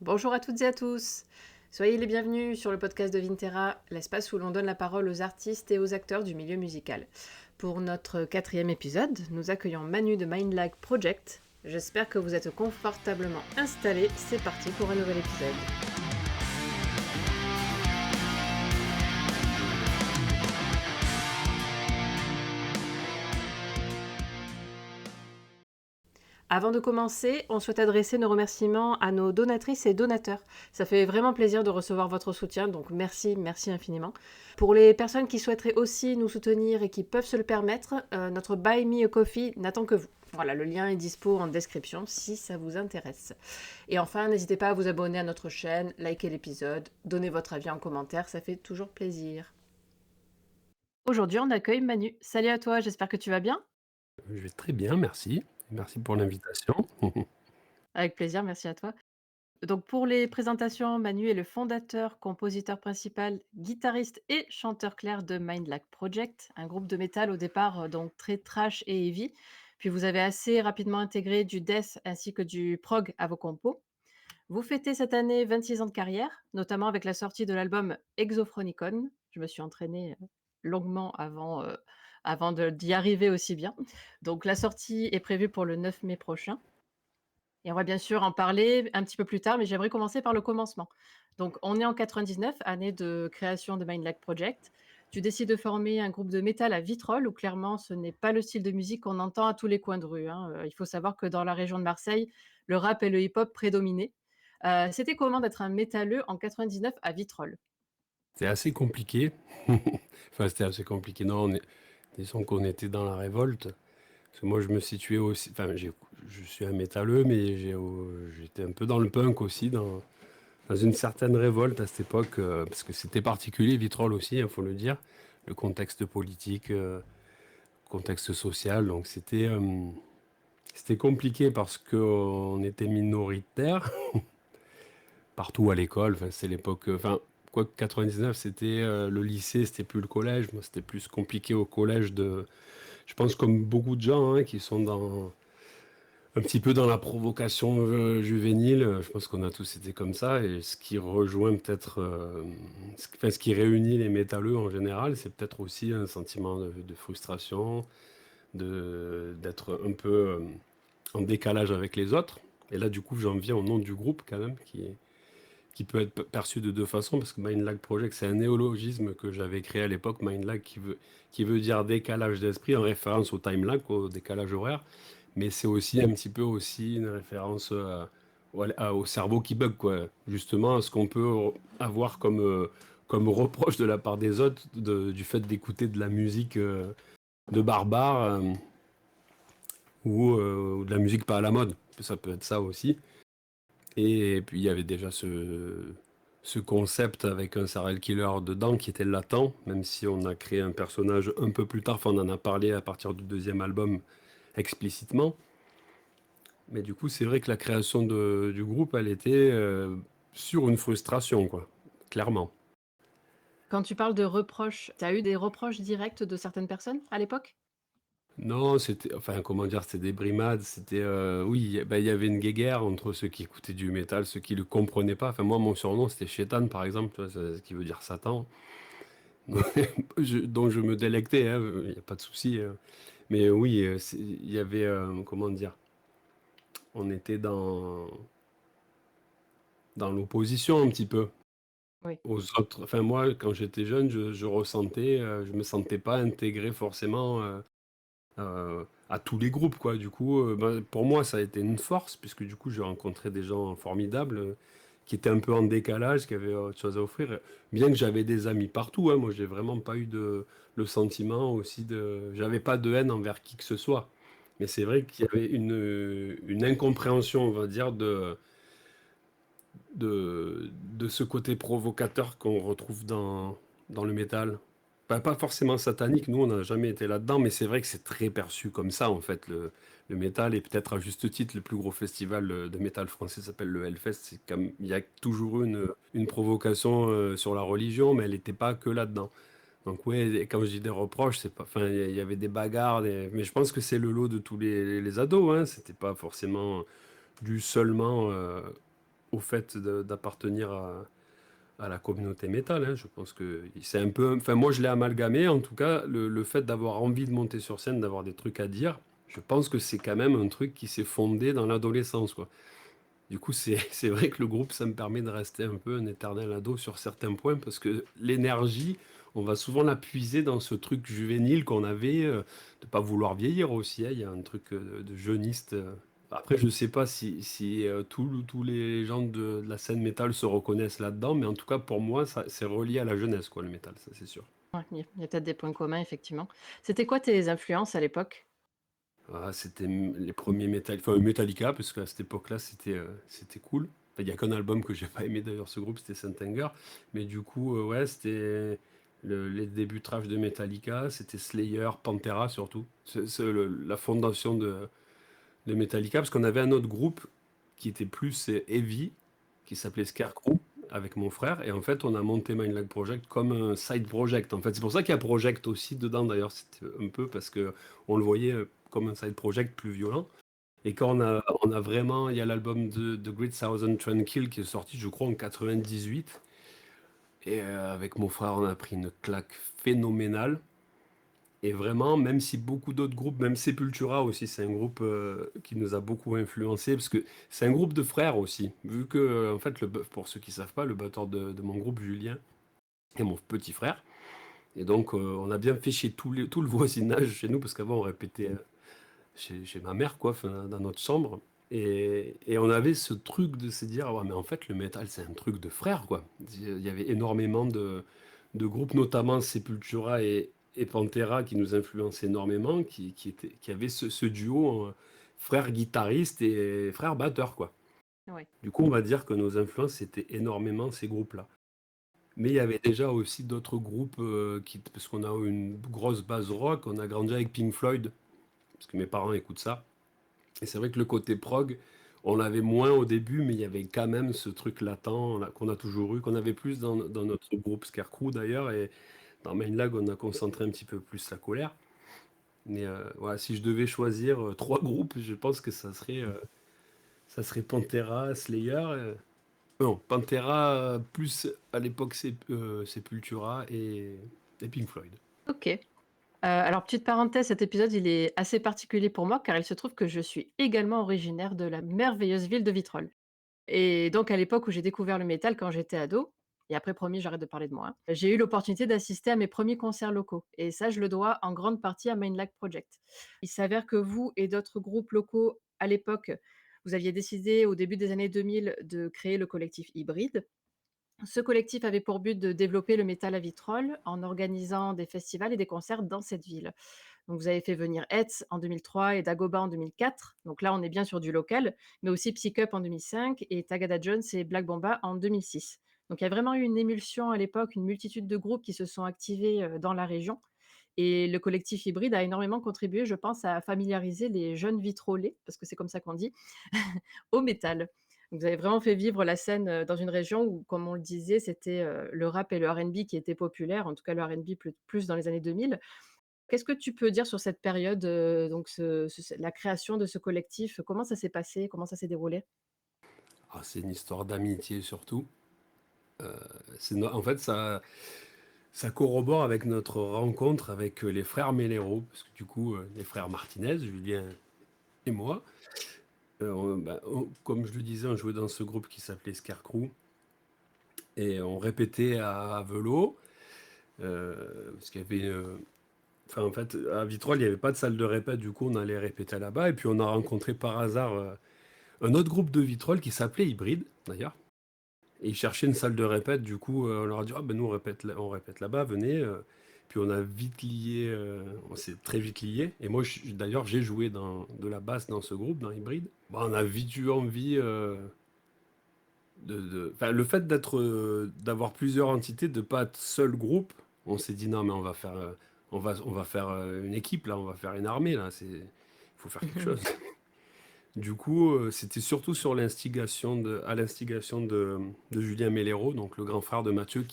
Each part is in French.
Bonjour à toutes et à tous. Soyez les bienvenus sur le podcast de Vintera, l'espace où l'on donne la parole aux artistes et aux acteurs du milieu musical. Pour notre quatrième épisode, nous accueillons Manu de Mindlag Project. J'espère que vous êtes confortablement installés. C'est parti pour un nouvel épisode. Avant de commencer, on souhaite adresser nos remerciements à nos donatrices et donateurs. Ça fait vraiment plaisir de recevoir votre soutien, donc merci infiniment. Pour les personnes qui souhaiteraient aussi nous soutenir et qui peuvent se le permettre, notre Buy Me a Coffee n'attend que vous. Voilà, le lien est dispo en description si ça vous intéresse. Et enfin, n'hésitez pas à vous abonner à notre chaîne, liker l'épisode, donner votre avis en commentaire, ça fait toujours plaisir. Aujourd'hui, on accueille Manu. Salut à toi, j'espère que tu vas bien. Je vais très bien, merci. Merci pour l'invitation. Avec plaisir, merci à toi. Donc pour les présentations, Manu est le fondateur, compositeur principal, guitariste et chanteur clair de Mindlag Project, un groupe de métal au départ donc très trash et heavy. Puis vous avez assez rapidement intégré du death ainsi que du prog à vos compos. Vous fêtez cette année 26 ans de carrière, notamment avec la sortie de l'album Exophronicon. Je me suis entraînée longuement avant d'y arriver aussi bien. Donc la sortie est prévue pour le 9 mai prochain. Et on va bien sûr en parler un petit peu plus tard, mais j'aimerais commencer par le commencement. Donc on est en 99, année de création de Mindlag Project. Tu décides de former un groupe de métal à Vitrolles, où clairement ce n'est pas le style de musique qu'on entend à tous les coins de rue, hein. Il faut savoir que dans la région de Marseille, le rap et le hip-hop prédominaient. C'était comment d'être un métalleux en 99 à Vitrolles? C'est assez compliqué. Enfin, c'était assez compliqué. Non, disons qu'on était dans la révolte. Parce que moi, je me situais aussi. Enfin, je suis un métalleux, mais j'étais un peu dans le punk aussi, dans une certaine révolte à cette époque, parce que c'était particulier, Vitrolles aussi, il faut le dire. Le contexte politique, contexte social. Donc, c'était compliqué parce qu'on était minoritaire. Partout à l'école. Enfin, c'est l'époque. Enfin, quoi que 99, c'était le lycée, c'était plus le collège. Moi, c'était plus compliqué au collège de. Je pense comme beaucoup de gens hein, qui sont dans un petit peu dans la provocation juvénile. Je pense qu'on a tous été comme ça. Et ce qui rejoint peut-être, enfin, ce qui réunit les métalleux en général, c'est peut-être aussi un sentiment de frustration, d'être un peu en décalage avec les autres. Et là, du coup, j'en viens au nom du groupe quand même, qui peut être perçu de deux façons, parce que Mindlag Project, c'est un néologisme que j'avais créé à l'époque, Mindlag, qui veut dire décalage d'esprit, en référence au time lag, au décalage horaire, mais c'est aussi un petit peu aussi une référence au cerveau qui bug, quoi. Justement, à ce qu'on peut avoir comme reproche de la part des autres, du fait d'écouter de la musique de barbare ou de la musique pas à la mode. Ça peut être ça aussi. Et puis il y avait déjà ce concept avec un serial killer dedans qui était latent, même si on a créé un personnage un peu plus tard, enfin on en a parlé à partir du deuxième album explicitement. Mais du coup c'est vrai que la création du groupe, elle était sur une frustration, quoi, clairement. Quand tu parles de reproches, tu as eu des reproches directs de certaines personnes à l'époque? Non, c'était, enfin, comment dire, c'était des brimades, c'était, oui, il y avait une guéguerre entre ceux qui écoutaient du métal, ceux qui le comprenaient pas. Enfin, moi, mon surnom, c'était Shaitan, par exemple, tu vois, ce qui veut dire Satan. Dont je me délectais, il n'y a pas de souci. Mais oui, il y avait, comment dire, on était dans l'opposition un petit peu Oui. aux autres. Enfin, moi, quand j'étais jeune, je ressentais, je me sentais pas intégré forcément à tous les groupes, quoi. Du coup, ben, pour moi, ça a été une force, puisque du coup, j'ai rencontré des gens formidables qui étaient un peu en décalage, qui avaient autre chose à offrir. Bien que j'avais des amis partout, hein, moi, j'ai vraiment pas eu le sentiment aussi de. J'avais pas de haine envers qui que ce soit. Mais c'est vrai qu'il y avait une incompréhension, on va dire, de ce côté provocateur qu'on retrouve dans le métal. Pas forcément satanique, nous on n'a jamais été là-dedans, mais c'est vrai que c'est très perçu comme ça en fait. Le métal est peut-être à juste titre le plus gros festival de métal français s'appelle le Hellfest. Il y a toujours eu une provocation sur la religion, mais elle n'était pas que là-dedans. Donc ouais, quand je dis des reproches, c'est pas, enfin il y avait des bagarres, mais je pense que c'est le lot de tous les ados. Hein. C'était pas forcément dû seulement au fait d'appartenir à la communauté métal, hein. Je pense que c'est un peu, enfin moi je l'ai amalgamé, en tout cas, le fait d'avoir envie de monter sur scène, d'avoir des trucs à dire, je pense que c'est quand même un truc qui s'est fondé dans l'adolescence, quoi. Du coup, c'est vrai que le groupe, ça me permet de rester un peu un éternel ado sur certains points, parce que l'énergie, on va souvent la puiser dans ce truc juvénile qu'on avait, de pas vouloir vieillir aussi, hein. Il y a un truc de jeuniste. Après, je sais pas si tous les gens de la scène métal se reconnaissent là-dedans, mais en tout cas, pour moi, ça, c'est relié à la jeunesse, quoi, le métal, ça c'est sûr. Ouais, il y a peut-être des points communs, effectivement. C'était quoi tes influences à l'époque? Ah, c'était les premiers enfin Metallica, parce qu'à cette époque-là, c'était cool. Enfin, il y a qu'un album que j'ai pas aimé d'ailleurs, ce groupe, c'était Saint Anger. Mais du coup, ouais, c'était les débuts trash de Metallica, c'était Slayer, Pantera surtout. C'est la fondation de Metallica, parce qu'on avait un autre groupe qui était plus heavy, qui s'appelait Scarecrow, avec mon frère. Et en fait, on a monté Mindlag Project comme un side project. En fait, c'est pour ça qu'il y a Project aussi dedans, d'ailleurs. C'était un peu parce que on le voyait comme un side project plus violent. Et quand on a vraiment, il y a l'album de The Great Thousand Tranquil qui est sorti, je crois, en 98. Et avec mon frère, on a pris une claque phénoménale. Et vraiment, même si beaucoup d'autres groupes, même Sepultura aussi, c'est un groupe qui nous a beaucoup influencé, parce que c'est un groupe de frères aussi. Vu que, en fait, pour ceux qui savent pas, le batteur de mon groupe, Julien, est mon petit frère. Et donc, on a bien fait chez tout le voisinage chez nous, parce qu'avant, on répétait chez ma mère, quoi, enfin, dans notre chambre. Et on avait ce truc de se dire, ouais, mais en fait, le métal, c'est un truc de frère, quoi. Il y avait énormément de groupes, notamment Sepultura et Pantera, qui nous influençaient énormément, qui avaient ce duo, frère guitariste et frère batteur, quoi. Ouais. Du coup, on va dire que nos influences, c'était énormément ces groupes-là. Mais il y avait déjà aussi d'autres groupes, parce qu'on a une grosse base rock, on a grandi avec Pink Floyd, parce que mes parents écoutent ça. Et c'est vrai que le côté prog, on l'avait moins au début, mais il y avait quand même ce truc latent qu'on a toujours eu, qu'on avait plus dans notre groupe Scarecrow d'ailleurs, et dans Mainlag, on a concentré un petit peu plus la colère. Mais voilà, si je devais choisir trois groupes, je pense que ça serait Pantera, Slayer. Non, Pantera plus à l'époque Sepultura et Pink Floyd. OK. Alors petite parenthèse, cet épisode, il est assez particulier pour moi car il se trouve que je suis également originaire de la merveilleuse ville de Vitrolles. Et donc à l'époque où j'ai découvert le métal quand j'étais ado, et après promis j'arrête de parler de moi, hein, j'ai eu l'opportunité d'assister à mes premiers concerts locaux et ça je le dois en grande partie à Mindlag Project. Il s'avère que vous et d'autres groupes locaux à l'époque, vous aviez décidé au début des années 2000 de créer le collectif Hybride. Ce collectif avait pour but de développer le métal à Vitrolles en organisant des festivals et des concerts dans cette ville. Donc vous avez fait venir Hetz en 2003 et Dagoba en 2004. Donc là, on est bien sur du local, mais aussi Psycup en 2005 et Tagada Jones et Black Bomba en 2006. Donc il y a vraiment eu une émulsion à l'époque, une multitude de groupes qui se sont activés dans la région. Et le collectif hybride a énormément contribué, je pense, à familiariser les jeunes vitrolais, parce que c'est comme ça qu'on dit, au métal. Donc vous avez vraiment fait vivre la scène dans une région où, comme on le disait, c'était le rap et le RB qui étaient populaires, en tout cas le RB plus dans les années 2000. Qu'est-ce que tu peux dire sur cette période, donc la création de ce collectif? Comment ça s'est passé? Comment ça s'est déroulé? Ah, c'est une histoire d'amitié surtout. En fait, ça corrobore avec notre rencontre avec les frères Melero, parce que du coup, les frères Martinez, Julien et moi, comme je le disais, on jouait dans ce groupe qui s'appelait Scarecrow, et on répétait à Velo, parce qu'il y avait, enfin en fait, à Vitrolles, il n'y avait pas de salle de répète, du coup on allait répéter là-bas, et puis on a rencontré par hasard un autre groupe de Vitrolles qui s'appelait Hybride, d'ailleurs. Et ils cherchaient une salle de répète, du coup, on leur a dit, ah ben nous on répète là-bas, venez. Puis on a vite lié, on s'est très vite lié. Et moi, d'ailleurs, j'ai joué de la basse dans ce groupe, dans Hybrid. Bon, on a vite eu envie enfin, le fait d'avoir plusieurs entités, de pas être seul groupe, on s'est dit non, mais on va faire une équipe là, on va faire une armée là. Il faut faire quelque chose. Du coup, c'était surtout à l'instigation de Julien Mellero, donc le grand frère de Mathieu,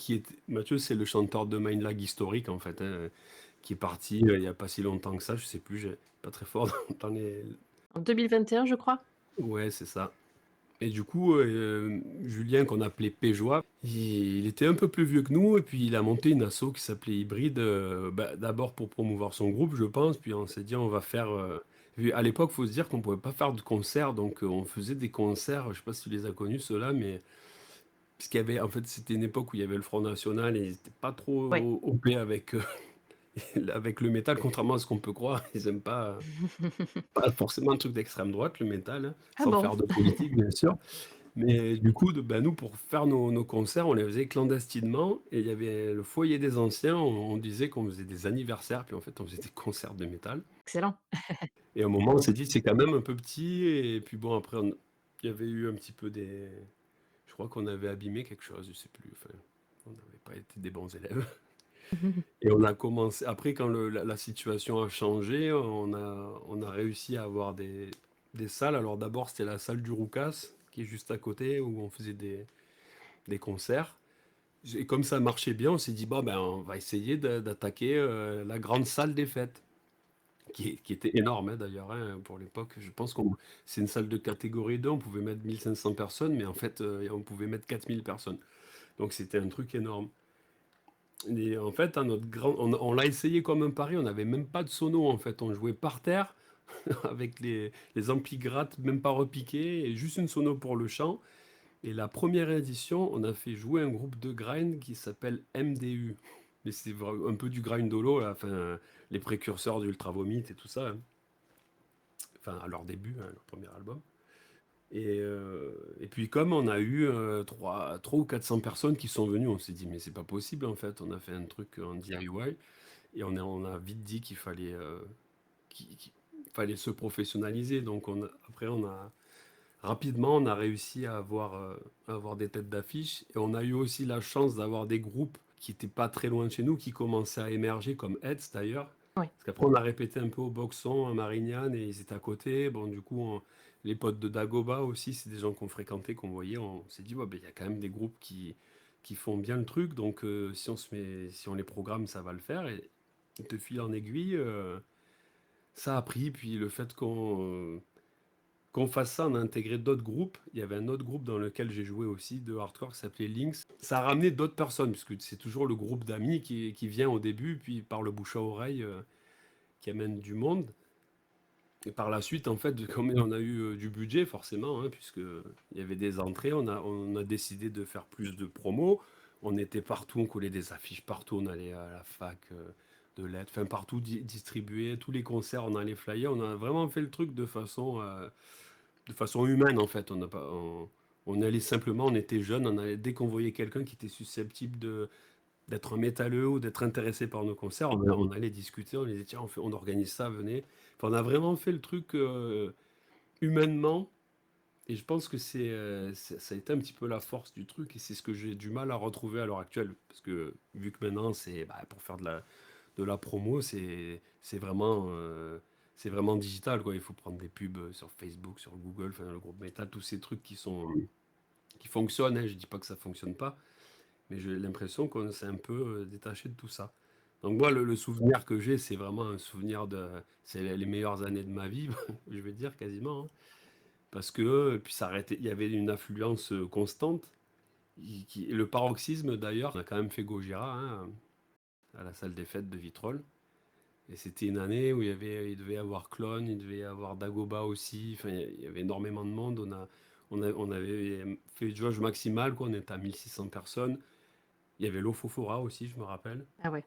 Mathieu, c'est le chanteur de Mindlag historique, en fait, hein, qui est parti il n'y a pas si longtemps que ça, je sais plus, j'ai pas très fort dans les... En 2021, je crois? Ouais, c'est ça. Et du coup, Julien qu'on appelait Péjois, il était un peu plus vieux que nous et puis il a monté une asso qui s'appelait Hybride, bah, d'abord pour promouvoir son groupe, je pense, puis on s'est dit: «On va faire», puis à l'époque, il faut se dire qu'on pouvait pas faire de concerts, donc on faisait des concerts, je sais pas si tu les as connus ceux-là, mais parce qu'il y avait en fait, c'était une époque où il y avait le Front national et ils étaient pas Ouais. trop OP avec, avec le métal, contrairement à ce qu'on peut croire. Ils aiment pas forcément un truc d'extrême droite, le métal, hein, Ah sans bon? faire de politique, bien sûr. Mais du coup, bah, nous, pour faire nos concerts, on les faisait clandestinement et il y avait le foyer des anciens, on disait qu'on faisait des anniversaires, puis en fait, on faisait des concerts de métal Excellent. et à un moment, on s'est dit: «C'est quand même un peu petit» et puis bon, après il y avait eu un petit peu des je crois qu'on avait abîmé quelque chose, je sais plus, enfin, on n'avait pas été des bons élèves et on a commencé après quand le la situation a changé, on a réussi à avoir des salles. Alors d'abord, c'était la salle du Roucas, qui est juste à côté, où on faisait des concerts. Et comme ça marchait bien, on s'est dit: «Bon, ben, on va essayer d'attaquer, la grande salle des fêtes», qui était énorme, hein, d'ailleurs, hein, pour l'époque. Je pense qu'on c'est une salle de catégorie 2, on pouvait mettre 1 500 personnes, mais en fait, on pouvait mettre 4 000 personnes. Donc c'était un truc énorme. Et en fait, à notre grand on l'a essayé comme un pari, on n'avait même pas de sono, en fait. On jouait par terre avec les amplis grattes, même pas repiqués et juste une sono pour le chant. Et la première édition, on a fait jouer un groupe de grind qui s'appelle MDU. Mais c'est un peu du grindolo, là, enfin, les précurseurs d'Ultra Vomit et tout ça, hein. Enfin, à leur début, hein, leur premier album. Et puis comme on a eu 3 ou 400 personnes qui sont venues, on s'est dit, mais c'est pas possible en fait. On a fait un truc en DIY et on a vite dit qu'il fallait, qu'il fallait se professionnaliser. Donc après, rapidement, on a réussi à avoir des têtes d'affiche et on a eu aussi la chance d'avoir des groupes qui étaient pas très loin de chez nous, qui commençaient à émerger, comme Heads d'ailleurs. Ouais. Parce qu'après, on a répété un peu au Boxon, à Marignane, et ils étaient à côté. Bon, du coup, les potes de Dagoba aussi, c'est des gens qu'on fréquentait, qu'on voyait. On s'est dit, ouais, ben, il y a quand même des groupes qui font bien le truc. Donc, si on les programme, ça va le faire. Et de fil en aiguille, ça a pris. Puis le fait qu'on fasse ça, on a intégré d'autres groupes. Il y avait un autre groupe dans lequel j'ai joué aussi de hardcore qui s'appelait Lynx. Ça a ramené d'autres personnes, puisque c'est toujours le groupe d'amis qui vient au début, puis par le bouche à oreille, qui amène du monde. Et par la suite, en fait, comme on a eu du budget, forcément, hein, puisque il y avait des entrées, on a décidé de faire plus de promos. On était partout, on collait des affiches partout, on allait à la fac de lettres, enfin partout distribuer, tous les concerts, on allait flyer. On a vraiment fait le truc de façon humaine, en fait. On n'a pas, on allait simplement, on était jeunes, dès qu'on voyait quelqu'un qui était susceptible d'être un métalleux ou d'être intéressé par nos concerts, on allait discuter, on disait, tiens, on organise ça, venez. Enfin, on a vraiment fait le truc humainement, et je pense que ça a été un petit peu la force du truc, et c'est ce que j'ai du mal à retrouver à l'heure actuelle, parce que vu que maintenant, pour faire de la promo, c'est vraiment digital, quoi. Il faut prendre des pubs sur Facebook, sur Google, enfin, le groupe Metal, tous ces trucs qui fonctionnent, hein. Je dis pas que ça fonctionne pas, mais j'ai l'impression qu'on s'est un peu détaché de tout ça. Donc moi, le souvenir que j'ai, c'est vraiment un souvenir c'est les meilleures années de ma vie, je vais dire quasiment, hein. Parce que puis il y avait une affluence constante. Le paroxysme d'ailleurs, on a quand même fait Gojira, hein, à la salle des fêtes de Vitrolles. Et c'était une année où il devait y avoir Clone, il devait y avoir Dagoba aussi. Enfin, il y avait énormément de monde. On avait fait jauge maximale, quoi. On était à 1 600 personnes. Il y avait l'Ofofora aussi, je me rappelle. Ah ouais.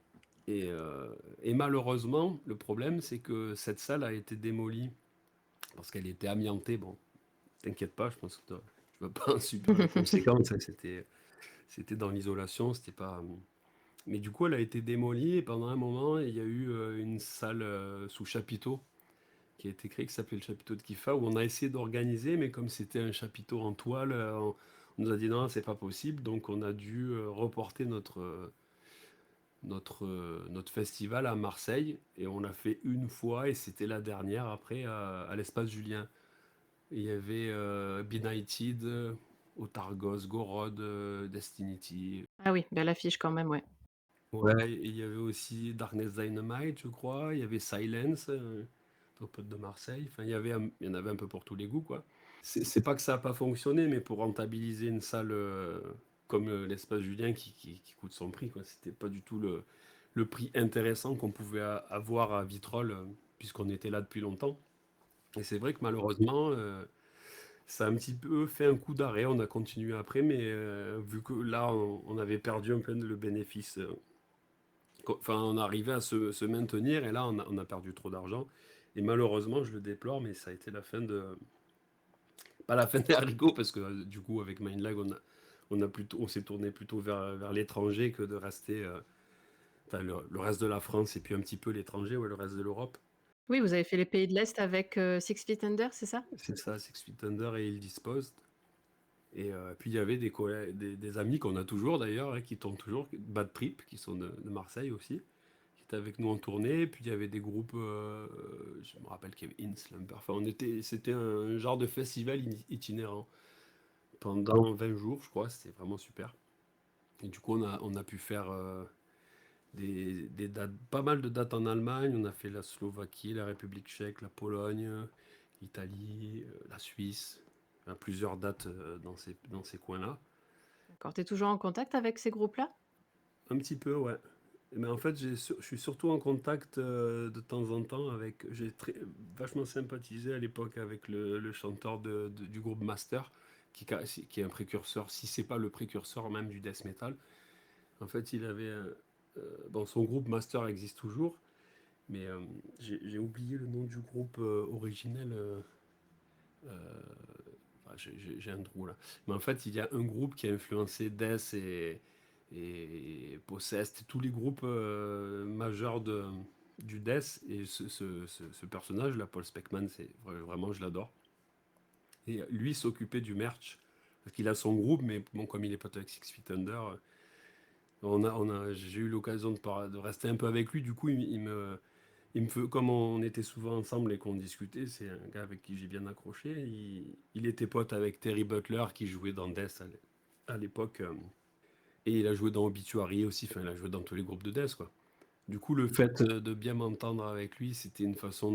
Et malheureusement, le problème, c'est que cette salle a été démolie parce qu'elle était amiantée. Bon, t'inquiète pas, je pense que tu vas pas en subir les conséquences, hein. C'était dans l'isolation, c'était pas. Mais du coup, elle a été démolie et pendant un moment, il y a eu une salle sous chapiteau qui a été créée, qui s'appelait le chapiteau de Kifa, où on a essayé d'organiser, mais comme c'était un chapiteau en toile, on nous a dit non, c'est pas possible, donc on a dû reporter notre festival à Marseille, et on l'a fait une fois, et c'était la dernière après à l'espace Julien. Et il y avait Benighted, Otargos, Gorod, Destinity. Ah oui, belle affiche quand même, ouais. Ouais, et il y avait aussi Darkness Dynamite, je crois. Il y avait Silence, nos potes de Marseille. Enfin, il y en avait un peu pour tous les goûts, quoi. c'est pas que ça a pas fonctionné, mais pour rentabiliser une salle, comme, l'Espace Julien qui coûte son prix, quoi. C'était pas du tout le prix intéressant qu'on pouvait avoir à Vitrolles, puisqu'on était là depuis longtemps. Et c'est vrai que malheureusement, ça a un petit peu fait un coup d'arrêt. On a continué après, mais, vu que là, on avait perdu un peu le bénéfice, enfin, on arrivait à se maintenir et là, on a perdu trop d'argent et malheureusement, je le déplore, mais ça a été la fin de pas la fin des haricots parce que, du coup, avec Mindlag, on s'est tourné plutôt vers l'étranger que de rester, enfin, le reste de la France et puis un petit peu l'étranger, ouais, le reste de l'Europe. Oui, vous avez fait les pays de l'Est avec, Six Feet Under, c'est ça? C'est ça, Six Feet Under et Ill Disposed. Et puis il y avait des amis qu'on a toujours d'ailleurs, hein, qui tournent toujours, Bad Trip, qui sont de Marseille aussi, qui étaient avec nous en tournée. Puis il y avait des groupes, je me rappelle qu'il y avait Inslumber. Enfin, c'était un genre de festival itinérant pendant 20 jours, je crois. C'était vraiment super. Et du coup, on a pu faire des dates, pas mal de dates en Allemagne. On a fait la Slovaquie, la République tchèque, la Pologne, l'Italie, la Suisse. Enfin, plusieurs dates dans ces coins-là. D'accord. Tu es toujours en contact avec ces groupes-là? Un petit peu, ouais. Mais en fait, je suis surtout en contact de temps en temps avec. Vachement sympathisé à l'époque avec le chanteur du groupe Master, qui est un précurseur, si c'est pas le précurseur même du death metal. En fait, bon, son groupe Master existe toujours, mais j'ai oublié le nom du groupe originel. Enfin, j'ai un trou là. Mais en fait, il y a un groupe qui a influencé Death et Possessed, tous les groupes majeurs du Death. Et ce personnage, là, Paul Speckman, vraiment, je l'adore. Et lui s'occupait du merch. Parce qu'il a son groupe, mais bon, comme il est pote avec Six Feet Under, j'ai eu l'occasion de rester un peu avec lui. Du coup, comme on était souvent ensemble et qu'on discutait, c'est un gars avec qui j'ai bien accroché. Il était pote avec Terry Butler qui jouait dans Death à l'époque. Et il a joué dans Obituary aussi, enfin il a joué dans tous les groupes de Death, quoi. Du coup, le fait de bien m'entendre avec lui, c'était une façon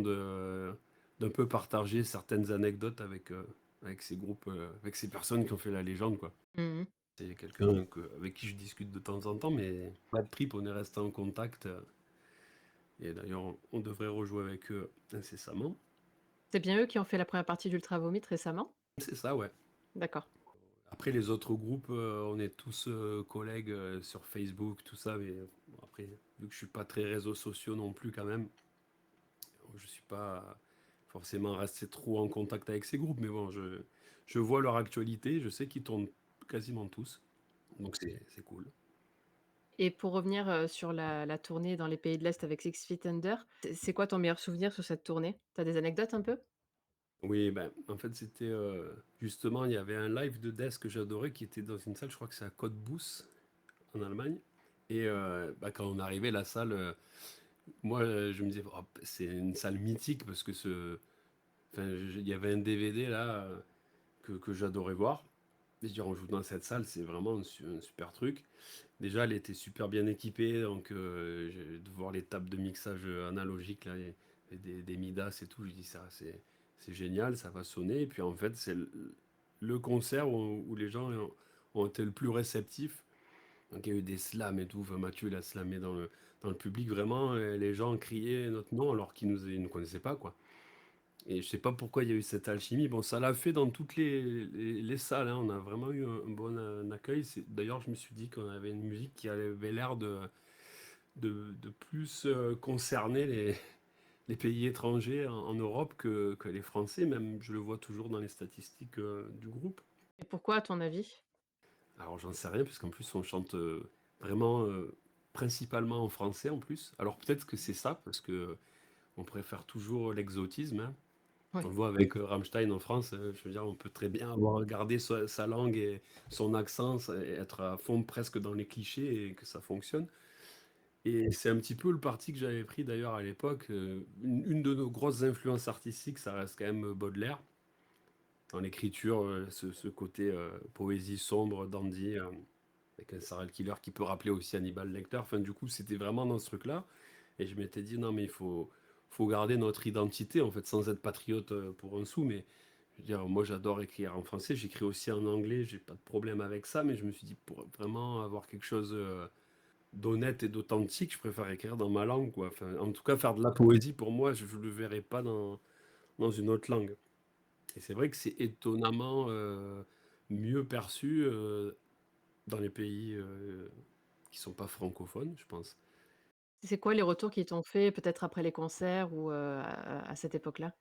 d'un peu partager certaines anecdotes avec ces groupes, avec ces personnes qui ont fait la légende, quoi. Mmh. C'est quelqu'un avec qui je discute de temps en temps, mais pas de trip, on est resté en contact. Et d'ailleurs, on devrait rejouer avec eux incessamment. C'est bien eux qui ont fait la première partie d'Ultra Vomit récemment? C'est ça, ouais. D'accord. Après, les autres groupes, on est tous collègues sur Facebook, tout ça. Mais bon, après, vu que je suis pas très réseaux sociaux non plus, quand même, je suis pas forcément resté trop en contact avec ces groupes. Mais bon, je vois leur actualité, je sais qu'ils tournent quasiment tous. Donc c'est cool. Et pour revenir, sur la tournée dans les pays de l'Est avec Six Feet Under, c'est quoi ton meilleur souvenir sur cette tournée? Tu as des anecdotes un peu? Oui, ben, en fait, c'était justement, il y avait un live de Death que j'adorais qui était dans une salle, je crois que c'est à Cottbus, en Allemagne. Et bah, quand on arrivait, la salle, moi, je me disais, oh, c'est une salle mythique parce que enfin, il y avait un DVD là que j'adorais voir. Et je dis, on joue dans cette salle, c'est vraiment un super truc. Déjà, elle était super bien équipée, donc de voir les tables de mixage analogiques là, et des Midas et tout, je dis ça, c'est génial, ça va sonner. Et puis en fait, c'est le concert où les gens ont été le plus réceptifs. Donc il y a eu des slams et tout. Enfin, Mathieu l'a slamé dans le public. Vraiment, les gens criaient notre nom alors qu'ils nous connaissaient pas, quoi. Et je sais pas pourquoi il y a eu cette alchimie. Bon, ça l'a fait dans toutes les salles, hein. On a vraiment eu un bon accueil. D'ailleurs, je me suis dit qu'on avait une musique qui avait l'air de plus concerner les pays étrangers en Europe que les Français. Même, je le vois toujours dans les statistiques du groupe. Et pourquoi à ton avis? Alors j'en sais rien, puisqu'en plus on chante vraiment principalement en français en plus. Alors peut-être que c'est ça, parce que on préfère toujours l'exotisme, hein. On Oui. le voit avec Rammstein en France, je veux dire, on peut très bien avoir gardé sa langue et son accent, et être à fond presque dans les clichés et que ça fonctionne. Et c'est un petit peu le parti que j'avais pris d'ailleurs à l'époque. Une de nos grosses influences artistiques, ça reste quand même Baudelaire. Dans l'écriture, ce côté poésie sombre, dandy, avec un serial killer qui peut rappeler aussi Hannibal Lecter. Enfin, du coup, c'était vraiment dans ce truc-là. Et je m'étais dit, non, mais il faut garder notre identité, en fait, sans être patriote pour un sou, mais Je veux dire, moi, j'adore écrire en français, j'écris aussi en anglais, j'ai pas de problème avec ça, mais je me suis dit: «Pour vraiment avoir quelque chose, d'honnête et d'authentique, je préfère écrire dans ma langue, quoi». Enfin, en tout cas, faire de la poésie, pour moi, je le verrais pas dans une autre langue et c'est vrai que c'est étonnamment, mieux perçu, dans les pays, qui sont pas francophones, je pense. C'est quoi les retours qu'ils t'ont fait, peut-être après les concerts ou, à cette époque-là?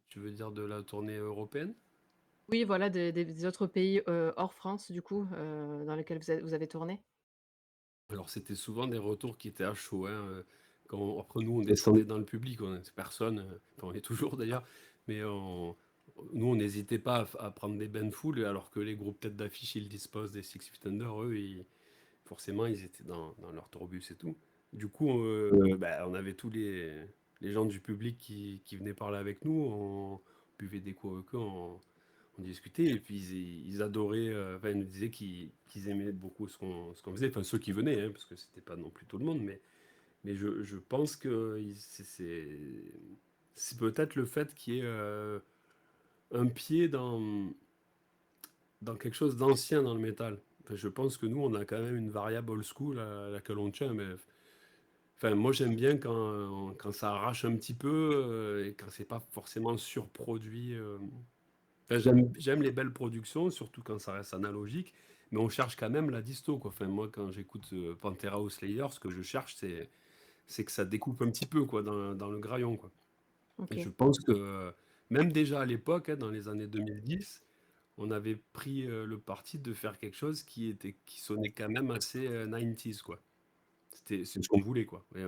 Tu veux dire de la tournée européenne? Oui, voilà, des autres pays, hors France du coup, dans lesquels vous avez tourné? Alors, c'était souvent des retours qui étaient à chaud, hein, quand après nous, on descendait dans le public, on était personne, enfin, on est toujours d'ailleurs, mais on n'hésitait pas à prendre des bains de foule, alors que les groupes têtes d'affiche, ils disposent des Six Feet Under, eux, forcément, ils étaient dans leur tourbus et tout. Du coup, bah, on avait tous les gens du public qui venaient parler avec nous, on buvait des coups avec eux, on discutait et puis ils adoraient, enfin, ils nous disaient qu'ils aimaient beaucoup ce qu'on faisait, enfin ceux qui venaient, hein, parce que c'était pas non plus tout le monde, mais je pense que c'est peut-être le fait qu'il y ait, un pied dans quelque chose d'ancien dans le métal. Enfin, je pense que nous, on a quand même une variable old school à laquelle on tient, mais enfin, moi, j'aime bien quand ça arrache un petit peu, et quand c'est pas forcément surproduit, enfin, j'aime les belles productions, surtout quand ça reste analogique, mais on cherche quand même la disto, quoi. Enfin, moi, quand j'écoute, Pantera ou Slayer, ce que je cherche, c'est que ça découpe un petit peu, quoi, dans le graillon, quoi et je OK. pense que, même déjà à l'époque, hein, dans les années 2010, on avait pris, le parti de faire quelque chose qui sonnait quand même assez, 90s, quoi. C'est ce qu'on voulait, quoi et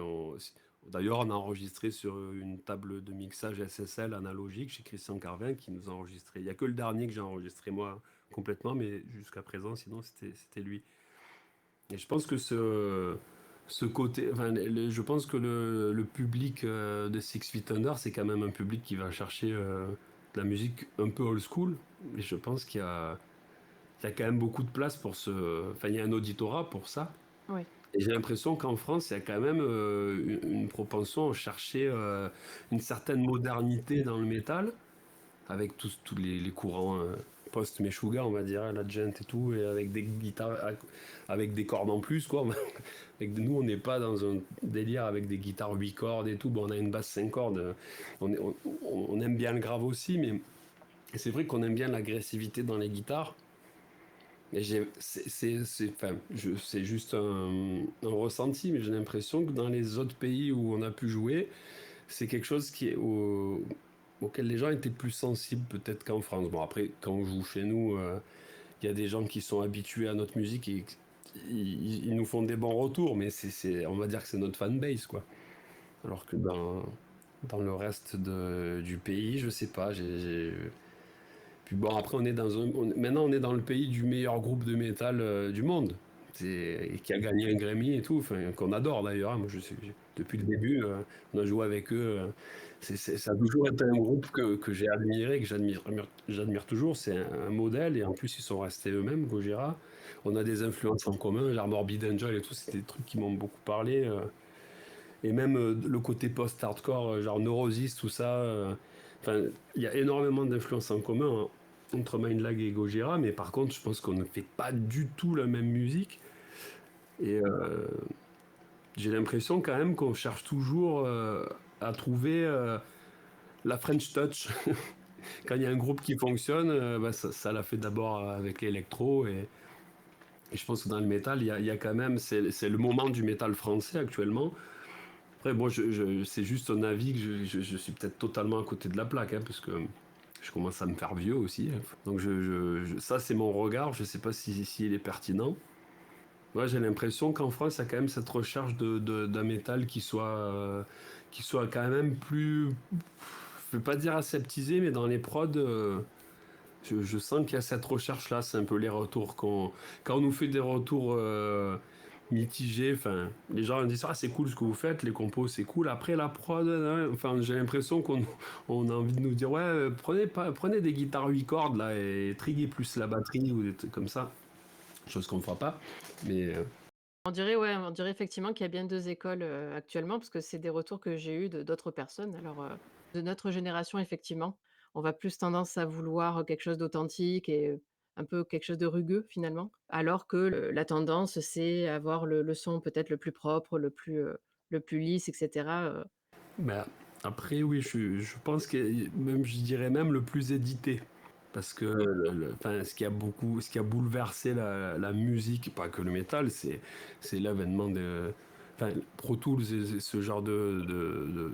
d'ailleurs, on a enregistré sur, une table de mixage SSL analogique chez Christian Carvin qui nous a enregistré. Il y a que le dernier que j'ai enregistré moi complètement, mais jusqu'à présent, sinon c'était lui et je pense que ce côté enfin, je pense que le public, de Six Feet Under, c'est quand même un public qui va chercher, de la musique un peu old school et je pense qu'il y a quand même beaucoup de place pour enfin, il y a un auditorat pour ça Oui. et j'ai l'impression qu'en France, il y a quand même, une propension à chercher, une certaine modernité dans le métal, avec tous les courants, post-Meshuggah, on va dire, hein, la djent et tout, et avec des guitares avec des cordes en plus, quoi. Nous, on n'est pas dans un délire avec des guitares 8 cordes et tout. Bon, on a une basse 5 cordes, on aime bien le grave aussi, mais c'est vrai qu'on aime bien l'agressivité dans les guitares. Et enfin, c'est juste un ressenti, mais j'ai l'impression que dans les autres pays où on a pu jouer, c'est quelque chose auquel les gens étaient plus sensibles peut-être qu'en France. Bon, après, quand on joue chez nous, il y a des gens qui sont habitués à notre musique et ils nous font des bons retours, mais on va dire que c'est notre fanbase, quoi. Alors que dans le reste du pays, je sais pas, puis bon, après, maintenant, on est dans le pays du meilleur groupe de métal du monde. Qui a gagné un Grammy et tout, enfin, qu'on adore d'ailleurs, hein. Moi, depuis le début, on a joué avec eux. Ça a toujours été un groupe que j'ai admiré, que j'admire toujours. C'est un modèle et en plus, ils sont restés eux-mêmes, Gojira. On a des influences en commun, genre Morbid Angel et tout, c'est des trucs qui m'ont beaucoup parlé. Et même le côté post-hardcore, genre Neurosis, tout ça. Enfin, il y a énormément d'influences en commun, hein, entre Mindlag et Gojira, mais par contre, je pense qu'on ne fait pas du tout la même musique. Et j'ai l'impression quand même qu'on cherche toujours à trouver la French Touch. Quand il y a un groupe qui fonctionne, bah, ça l'a fait d'abord avec l'électro. Et je pense que dans le métal, il y a quand même, c'est le moment du métal français actuellement. Après, moi, c'est juste un avis que je suis peut-être totalement à côté de la plaque, hein, parce que je commence à me faire vieux aussi, hein. Donc, ça, c'est mon regard. Je sais pas si il est pertinent. Moi, j'ai l'impression qu'en France, il y a quand même cette recherche d'un métal qui soit quand même plus, je vais pas dire aseptisé, mais dans les prods, je sens qu'il y a cette recherche-là. C'est un peu les retours quand on nous fait des retours mitigés. Enfin, les gens disent ah c'est cool ce que vous faites, les compos c'est cool. Après la prod, hein, enfin j'ai l'impression qu'on a envie de nous dire ouais prenez des guitares 8 cordes là et triguez plus la batterie ou des trucs comme ça. Chose qu'on ne fera pas. Mais On dirait, ouais, on dirait effectivement qu'il y a bien 2 écoles, actuellement, parce que c'est des retours que j'ai eus de d'autres personnes, alors, de notre génération effectivement. On va plus tendance à vouloir quelque chose d'authentique et un peu quelque chose de rugueux finalement. Alors que la tendance, c'est avoir le son peut-être le plus propre, le plus lisse et cetera, Bah, après oui, je pense que même je dirais même le plus édité. Parce que enfin, ce qui a bouleversé la musique, pas que le métal, c'est l'avènement de enfin, Pro Tools et ce genre de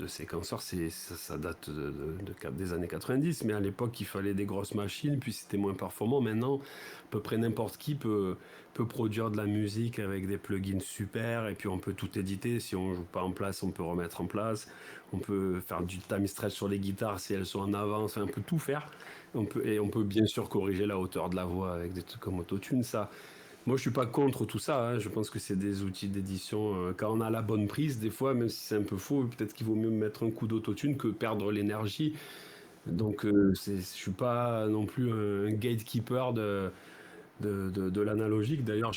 séquenceurs, ça date des années 90, mais à l'époque, il fallait des grosses machines, puis c'était moins performant. Maintenant, à peu près n'importe qui peut produire de la musique avec des plugins super, et puis on peut tout éditer. Si on joue pas en place, on peut remettre en place. On peut faire du time stretch sur les guitares si elles sont en avance, enfin, on peut tout faire. On peut bien sûr corriger la hauteur de la voix avec des trucs comme Autotune, ça. Moi, je suis pas contre tout ça, hein. Je pense que c'est des outils d'édition. Quand on a la bonne prise, des fois, même si c'est un peu faux, peut-être qu'il vaut mieux mettre un coup d'Autotune que perdre l'énergie. Donc, je suis pas non plus un gatekeeper de l'analogique. D'ailleurs,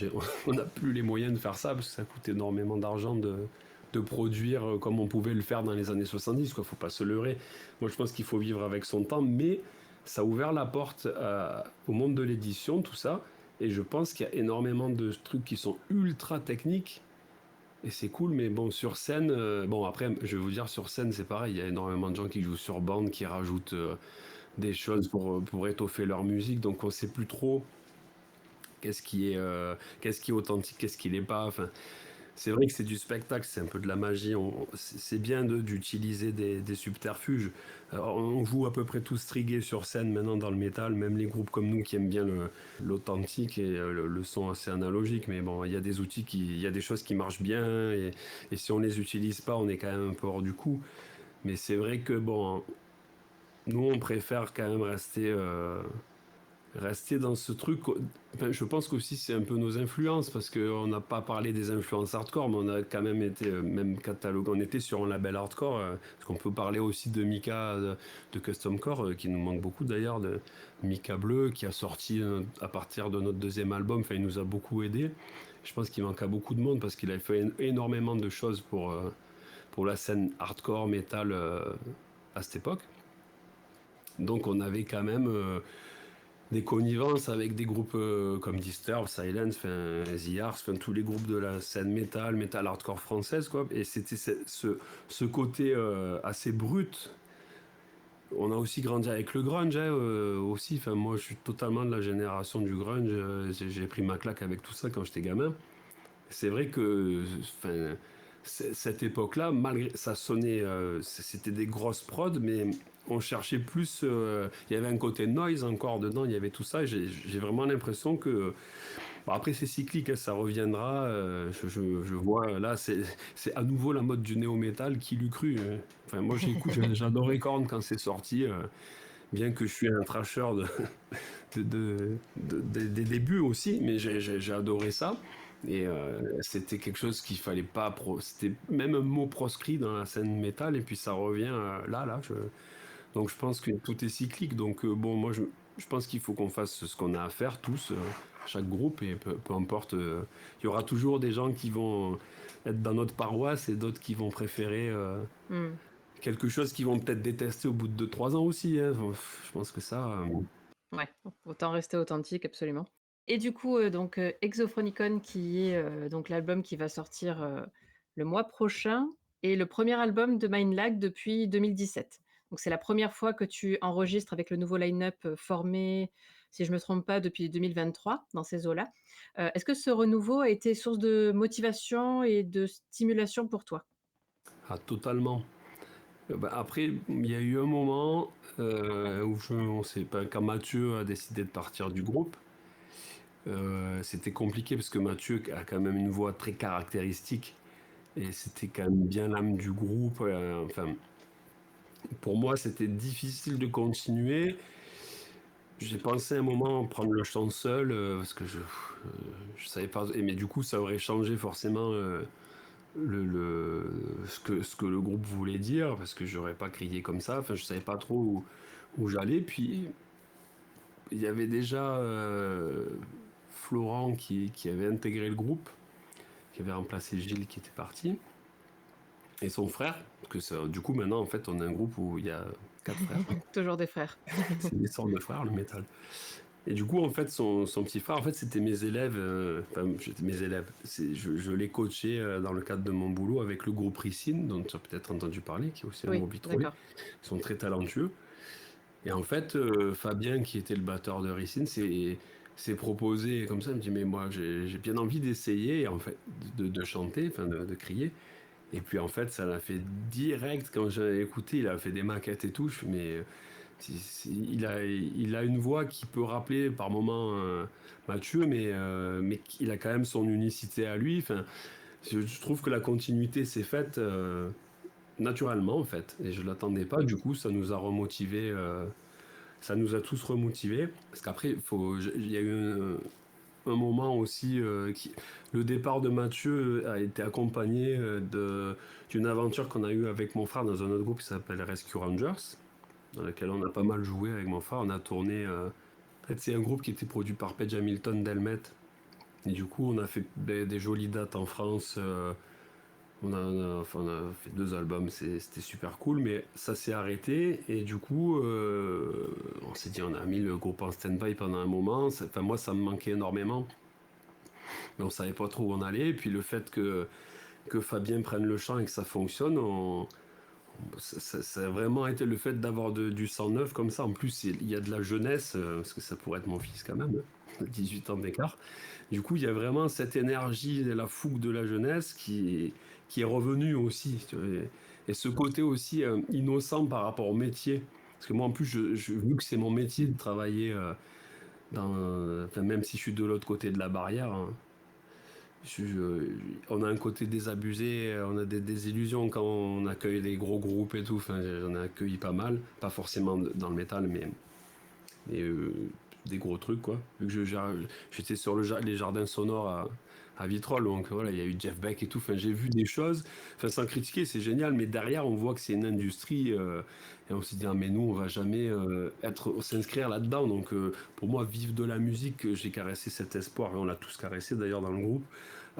on n'a plus les moyens de faire ça parce que ça coûte énormément d'argent de produire comme on pouvait le faire dans les années 70, quoi. Faut pas se leurrer. Moi, je pense qu'il faut vivre avec son temps, mais ça a ouvert la porte au monde de l'édition, tout ça. Et je pense qu'il y a énormément de trucs qui sont ultra techniques. Et c'est cool, mais bon, sur scène, bon, après, je vais vous dire, sur scène, c'est pareil. Il y a énormément de gens qui jouent sur bande, qui rajoutent des choses pour étoffer leur musique. Donc, on sait plus trop qu'est-ce qui est authentique, qu'est-ce qui l'est pas. Enfin, c'est vrai que c'est du spectacle, c'est un peu de la magie. C'est bien d'utiliser des subterfuges. Alors, on joue à peu près tous trigués sur scène maintenant dans le métal, même les groupes comme nous qui aiment bien l'authentique et le son assez analogique. Mais bon, il y a des outils il y a des choses qui marchent bien et si on les utilise pas, on est quand même un peu hors du coup. Mais c'est vrai que bon, nous on préfère quand même rester dans ce truc. Enfin, je pense qu'aussi c'est un peu nos influences parce qu'on n'a pas parlé des influences hardcore, mais on a quand même été, même catalogue, on était sur un label hardcore. Parce qu'on peut parler aussi de Mika, de Custom Core, qui nous manque beaucoup d'ailleurs, de Mika Bleu, qui a sorti à partir de notre deuxième album. Enfin, il nous a beaucoup aidé. Je pense qu'il manque à beaucoup de monde parce qu'il a fait énormément de choses pour la scène hardcore, metal à cette époque. Donc on avait quand même des connivences avec des groupes comme Disturbed, Silence, The Arts, tous les groupes de la scène metal hardcore française, quoi. Et c'était ce côté assez brut. On a aussi grandi avec le grunge, hein, aussi. Enfin, moi, je suis totalement de la génération du grunge. J'ai pris ma claque avec tout ça quand j'étais gamin. C'est vrai que, enfin, cette époque-là, malgré ça sonnait, c'était des grosses prods, mais on cherchait plus. Il y avait un côté noise encore dedans. Il y avait tout ça. J'ai vraiment l'impression que, bon, après c'est cyclique, hein, ça reviendra. Je vois là, c'est à nouveau la mode du néo-metal. Qui l'eût cru, hein. Enfin, moi, j'adorais Korn quand c'est sorti. Bien que je suis un trasheur des débuts aussi, mais j'ai adoré ça. Et c'était quelque chose qu'il fallait pas. C'était même un mot proscrit dans la scène métal, et puis ça revient là. Donc je pense que tout est cyclique. Donc bon, moi je pense qu'il faut qu'on fasse ce qu'on a à faire tous, chaque groupe, et peu importe. Il y aura toujours des gens qui vont être dans notre paroisse et d'autres qui vont préférer mmh. quelque chose qu'ils vont peut-être détester au bout de 2 3 ans aussi, hein. Je pense que ça. Ouais, autant rester authentique, absolument. Et du coup, donc, Exophronicon qui est, donc l'album qui va sortir, le mois prochain est le premier album de Mindlag depuis 2017. Donc c'est la première fois que tu enregistres avec le nouveau line-up, formé, si je me trompe pas, depuis 2023 dans ces eaux-là. Est-ce que ce renouveau a été source de motivation et de stimulation pour toi? Ah, totalement. Bah, après, il y a eu un moment où on sait pas, quand Mathieu a décidé de partir du groupe, c'était compliqué parce que Mathieu a quand même une voix très caractéristique et c'était quand même bien l'âme du groupe. Enfin, pour moi, c'était difficile de continuer. J'ai pensé un moment prendre le chant seul parce que je savais pas. Mais du coup, ça aurait changé forcément ce que le groupe voulait dire, parce que j'aurais pas crié comme ça. Enfin, je savais pas trop où j'allais. Puis il y avait déjà Florent qui avait intégré le groupe, qui avait remplacé Gilles qui était parti, et son frère. Du coup, maintenant, en fait, on a un groupe où il y a 4 frères. Toujours des frères. C'est une histoire de frères, le métal. Et du coup, en fait, son petit frère, en fait, c'était mes élèves, enfin, j'étais mes élèves. Je les coachais dans le cadre de mon boulot avec le groupe Ricin, dont tu as peut-être entendu parler, qui est aussi un Oui, groupe vitrolé. d'accord. Ils sont très talentueux. Et en fait, Fabien, qui était le batteur de Ricin, s'est proposé comme ça. Il me dit, mais moi, j'ai bien envie d'essayer, en fait, de chanter, enfin, de crier. Et puis, en fait, ça l'a fait direct quand j'ai écouté. Il a fait des maquettes et tout. Je fais, mais il a une voix qui peut rappeler par moments Mathieu, mais il a quand même son unicité à lui. Enfin, je trouve que la continuité s'est faite naturellement en fait, et je l'attendais pas. Du coup, ça nous a remotivé, ça nous a tous remotivés. Parce qu'après, il y a eu un moment aussi le départ de Mathieu a été accompagné d'une aventure qu'on a eue avec mon frère dans un autre groupe qui s'appelle Rescue Rangers, dans lequel on a pas mal joué avec mon frère. On a tourné. En fait, c'est un groupe qui était produit par Page Hamilton Delmet. Et du coup, on a fait des jolies dates en France. Enfin, on a fait 2 albums, c'était super cool, mais ça s'est arrêté. Et du coup, on s'est dit, on a mis le groupe en stand-by pendant un moment. Enfin, moi, ça me manquait énormément, mais on savait pas trop où on allait. Et puis le fait que Fabien prenne le chant et que ça fonctionne, ça a vraiment été le fait d'avoir du sang neuf comme ça. En plus, il y a de la jeunesse, parce que ça pourrait être mon fils quand même, hein, 18 ans d'écart. Du coup, il y a vraiment cette énergie, la fougue de la jeunesse qui est revenue aussi. Tu vois. Et ce côté aussi innocent par rapport au métier. Parce que moi, en plus, vu que c'est mon métier de travailler enfin, même si je suis de l'autre côté de la barrière, hein, on a un côté désabusé, on a des illusions quand on accueille des gros groupes et tout. Enfin, j'en ai accueilli pas mal, pas forcément dans le métal, mais des gros trucs quoi. Vu que j'étais sur les jardins sonores à Vitrolles, donc voilà, il y a eu Jeff Beck et tout. Enfin, j'ai vu des choses. Enfin, sans critiquer, c'est génial, mais derrière, on voit que c'est une industrie et on se dit ah, mais nous, on va jamais s'inscrire là-dedans. Donc, pour moi, vivre de la musique, j'ai caressé cet espoir et on l'a tous caressé d'ailleurs dans le groupe.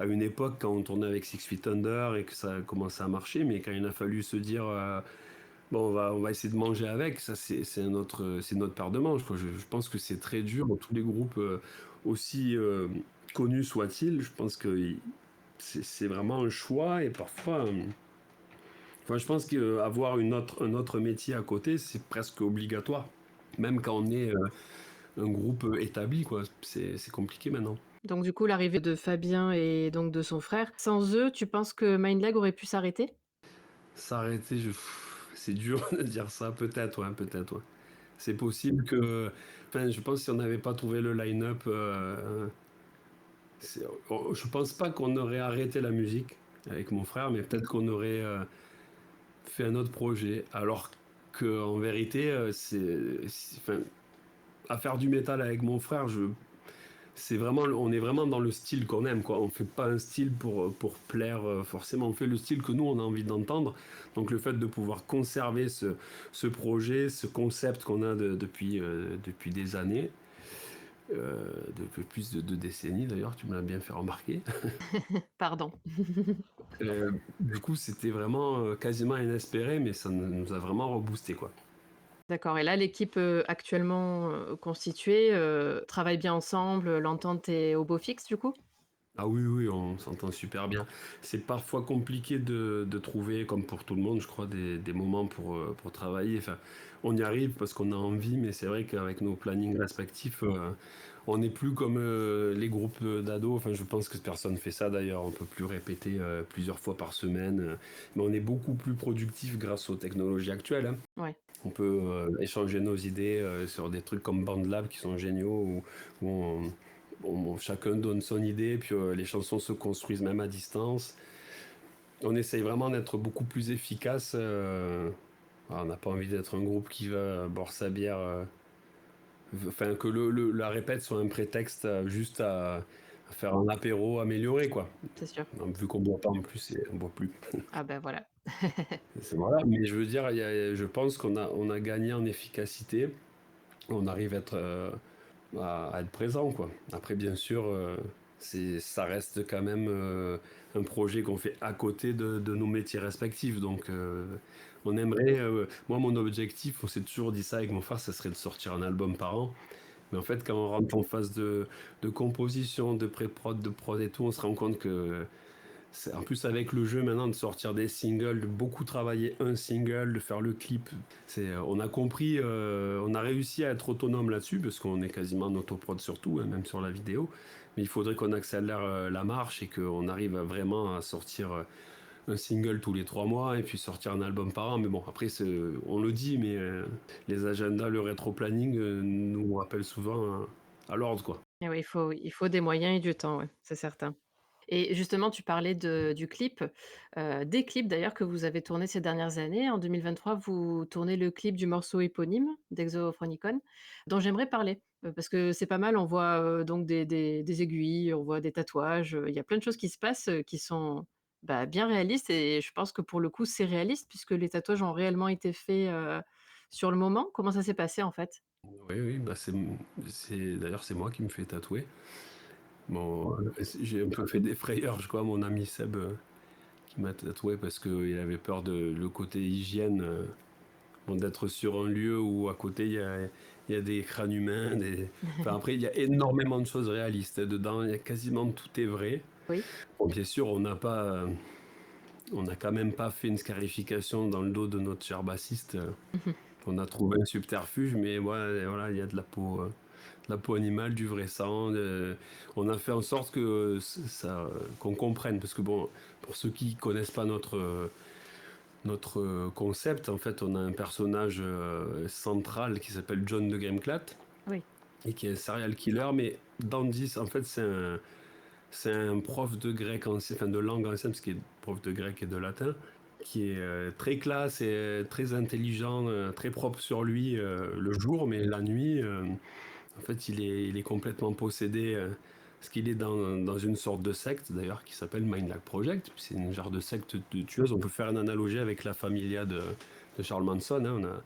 À une époque, quand on tournait avec Six Feet Under et que ça a commencé à marcher, mais quand il a fallu se dire bon, on va essayer de manger avec. Ça, c'est notre paire de manches, quoi. Je pense que c'est très dur dans tous les groupes, aussi connus soient-ils. Je pense que c'est vraiment un choix et parfois, enfin, je pense qu'avoir un autre métier à côté, c'est presque obligatoire. Même quand on est un groupe établi, quoi. C'est compliqué maintenant. Donc du coup, l'arrivée de Fabien et donc de son frère, sans eux, tu penses que Mindlag aurait pu s'arrêter? S'arrêter, c'est dur de dire ça. Peut-être, ouais, peut-être, ouais. C'est possible que, enfin, je pense que si on n'avait pas trouvé le line-up, je pense pas qu'on aurait arrêté la musique avec mon frère, mais peut-être qu'on aurait fait un autre projet. Alors qu'en vérité, enfin, à faire du métal avec mon frère, on est vraiment dans le style qu'on aime, quoi. On fait pas un style pour plaire forcément. On fait le style que nous on a envie d'entendre. Donc le fait de pouvoir conserver ce projet, ce concept qu'on a depuis des années, depuis plus de 2 décennies d'ailleurs, tu me l'as bien fait remarquer. Pardon. Du coup, c'était vraiment quasiment inespéré, mais ça nous a vraiment reboosté, quoi. D'accord et là, l'équipe, actuellement, constituée, travaille bien ensemble, l'entente est au beau fixe, du coup? Ah oui, oui, on s'entend super bien. C'est parfois compliqué de trouver, comme pour tout le monde, je crois, des moments pour travailler. Enfin, on y arrive parce qu'on a envie, mais c'est vrai qu'avec nos plannings respectifs, on n'est plus comme les groupes d'ados. Enfin, je pense que personne ne fait ça d'ailleurs. On peut plus répéter plusieurs fois par semaine, mais on est beaucoup plus productif grâce aux technologies actuelles, hein. Ouais. On peut échanger nos idées sur des trucs comme BandLab qui sont géniaux, où chacun donne son idée, puis les chansons se construisent même à distance. On essaye vraiment d'être beaucoup plus efficace. On n'a pas envie d'être un groupe qui va boire sa bière. Enfin, que la répète soit un prétexte juste à faire un apéro amélioré, quoi. C'est sûr. Donc, vu qu'on boit pas en plus, on boit plus. Ah ben voilà. Voilà. Mais je veux dire, je pense qu'on a gagné en efficacité. On arrive à être présent, quoi. Après, bien sûr. Ça reste quand même, un projet qu'on fait à côté de nos métiers respectifs, donc on aimerait, moi mon objectif, on s'est toujours dit ça avec mon frère, ça serait de sortir un album par an. Mais en fait, quand on rentre en phase de composition, de pré-prod, de prod et tout, on se rend compte que c'est en plus avec le jeu maintenant de sortir des singles, de beaucoup travailler un single, de faire le clip. On a compris, on a réussi à être autonome là-dessus parce qu'on est quasiment en autoprod sur tout, hein, même sur la vidéo. Mais il faudrait qu'on accélère la marche et qu'on arrive vraiment à sortir un single tous les 3 mois et puis sortir un album par an. Mais bon, après, on le dit, mais les agendas, le rétro-planning nous rappellent souvent à l'ordre, quoi. Et oui, il faut des moyens et du temps, ouais, c'est certain. Et justement, tu parlais du clip, des clips d'ailleurs que vous avez tournés ces dernières années. En 2023, vous tournez le clip du morceau éponyme d'Exophronicon, dont j'aimerais parler, parce que c'est pas mal. On voit, donc des aiguilles, on voit des tatouages, il y a plein de choses qui se passent, qui sont, bah, bien réalistes et je pense que pour le coup, c'est réaliste puisque les tatouages ont réellement été faits, sur le moment. Comment ça s'est passé, en fait? Oui, oui, bah d'ailleurs c'est moi qui me fais tatouer. Bon, j'ai un peu fait des frayeurs, je crois, à mon ami Seb, qui m'a tatoué parce qu'il avait peur de le côté hygiène, bon, d'être sur un lieu où à côté il y a des crânes humains, enfin après il y a énormément de choses réalistes, hein, dedans, il y a quasiment tout est vrai. Oui. Bon, bien sûr, on n'a quand même pas fait une scarification dans le dos de notre cher bassiste. Mmh. On a trouvé un subterfuge, mais ouais, voilà, il y a de la peau animale, du vrai sang. On a fait en sorte que qu'on comprenne, parce que bon, pour ceux qui connaissent pas notre concept, en fait, on a un personnage central qui s'appelle John de Grimclat Oui. et qui est un serial killer, mais Dandis, en fait, c'est un prof de grec ancien, enfin de langue ancienne, parce qu'il est prof de grec et de latin, qui est très classe et très intelligent, très propre sur lui le jour, mais la nuit, en fait, il est complètement possédé, parce qu'il est dans une sorte de secte, d'ailleurs, qui s'appelle Mind Lab Project. C'est une genre de secte de tueuse. On peut faire une analogie avec la familia de Charles Manson, hein.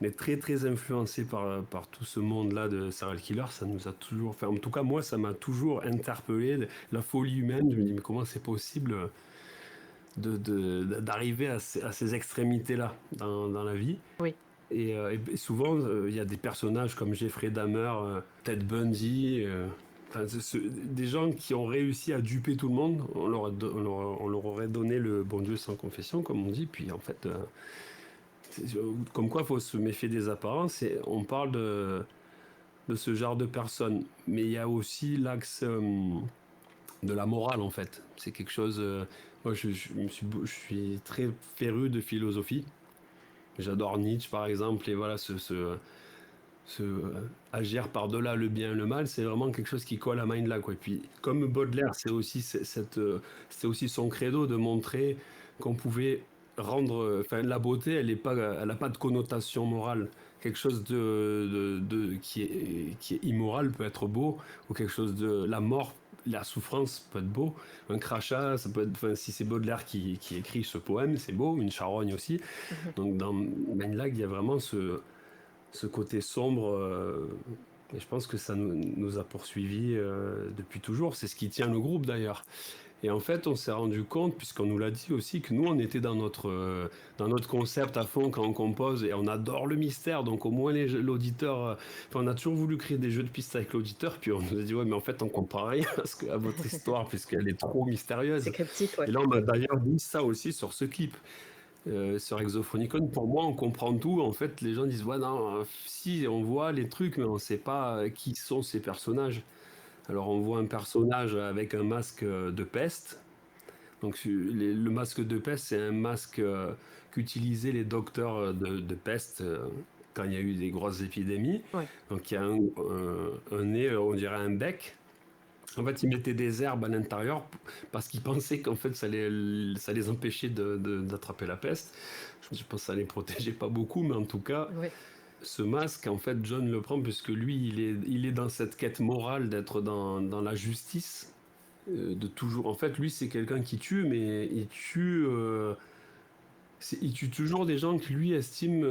On est très très influencé par tout ce monde-là de serial killer. Ça nous a toujours, enfin, en tout cas moi, ça m'a toujours interpellé. La folie humaine, je me dis mais comment c'est possible d'arriver à ces extrémités-là dans la vie. Oui. Et souvent, il y a des personnages comme Jeffrey Dahmer, Ted Bundy, enfin, des gens qui ont réussi à duper tout le monde. On leur aurait donné le bon Dieu sans confession, comme on dit. Puis en fait, comme quoi, il faut se méfier des apparences. Et on parle de ce genre de personnes. Mais il y a aussi l'axe de la morale, en fait. C'est quelque chose. Moi, je suis très féru de philosophie. J'adore Nietzsche, par exemple, et voilà, agir par-delà le bien et le mal, c'est vraiment quelque chose qui colle à Mind là, quoi. Et puis, comme Baudelaire, c'est aussi son credo de montrer qu'on pouvait rendre, enfin, la beauté, elle n'a pas de connotation morale. Quelque chose qui est immoral peut être beau, ou quelque chose la mort, la souffrance peut être beau. Un crachat, ça peut être, enfin, si c'est Baudelaire qui écrit ce poème, c'est beau, une charogne aussi. Mmh. Donc dans Mindlag, il y a vraiment ce côté sombre, et je pense que ça nous a poursuivis depuis toujours. C'est ce qui tient le groupe d'ailleurs. Et en fait, on s'est rendu compte, puisqu'on nous l'a dit aussi, que nous, on était dans notre concept à fond quand on compose, et on adore le mystère, donc au moins l'auditeur... enfin, on a toujours voulu créer des jeux de pistes avec l'auditeur, puis on nous a dit, ouais, mais en fait, on comprend rien à votre histoire, puisqu'elle est trop C'est mystérieuse. cryptique, ouais. Et là, on m'a d'ailleurs dit ça aussi sur ce clip. Sur Exophonicon, pour moi, on comprend tout. En fait, les gens disent, ouais, non, si, on voit les trucs, mais on ne sait pas qui sont ces personnages. Alors, on voit un personnage avec un masque de peste. Donc, le masque de peste, c'est un masque qu'utilisaient les docteurs de peste quand il y a eu des grosses épidémies. Ouais. Donc, il y a un nez, on dirait un bec. En fait, ils mettaient des herbes à l'intérieur parce qu'ils pensaient qu'en fait, ça les empêchait d'attraper la peste. Je pense que ça les protégeait pas beaucoup, mais en tout cas, Ouais. ce masque, en fait, John le prend puisque lui, il est dans cette quête morale d'être dans la justice, de toujours. En fait, lui, c'est quelqu'un qui tue, mais il tue toujours des gens que lui estime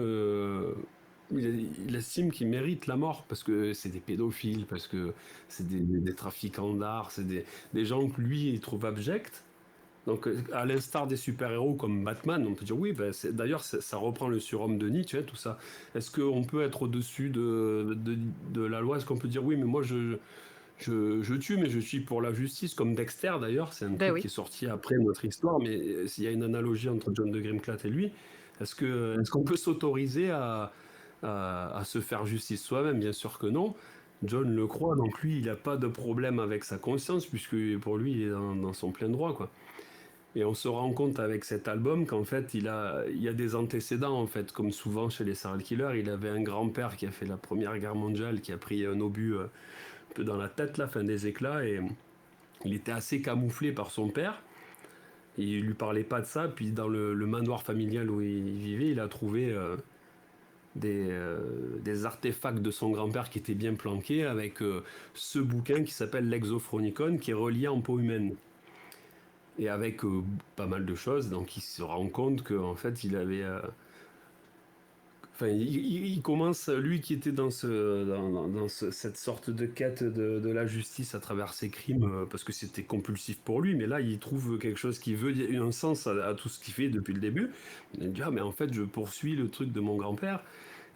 il estime qu'ils méritent la mort parce que c'est des pédophiles, parce que c'est des trafiquants d'art, c'est des gens que lui, il trouve abjects. Donc, à l'instar des super-héros comme Batman, on peut dire oui, ben, d'ailleurs, ça reprend le surhomme de Nietzsche, hein, tout ça. Est-ce qu'on peut être au-dessus de la loi? Est-ce qu'on peut dire oui, mais moi, je tue, mais je tue pour la justice, comme Dexter d'ailleurs, c'est un Ben truc oui. qui est sorti après notre histoire, mais s'il y a une analogie entre John de Grimclatt et lui, est-ce qu'on peut s'autoriser à se faire justice soi-même? Bien sûr que non. John le croit, donc lui, il n'a pas de problème avec sa conscience, puisque pour lui, il est dans son plein droit, quoi. Et on se rend compte avec cet album qu'en fait, il y a des antécédents, en fait, comme souvent chez les serial killers. Il avait un grand-père qui a fait la Première Guerre mondiale, qui a pris un obus un peu dans la tête, la fin des éclats, et il était assez camouflé par son père. Il lui parlait pas de ça, puis dans le manoir familial où il vivait, il a trouvé des artefacts de son grand-père qui étaient bien planqués, avec ce bouquin qui s'appelle l'Exophronicon, qui est relié en peau humaine. Et avec pas mal de choses, donc il se rend compte qu'en fait, il avait... Enfin, il commence, lui qui était cette sorte de quête de la justice à travers ses crimes, parce que c'était compulsif pour lui, mais là, il trouve quelque chose qui veut un sens à tout ce qu'il fait depuis le début. Il dit, ah, mais en fait, je poursuis le truc de mon grand-père.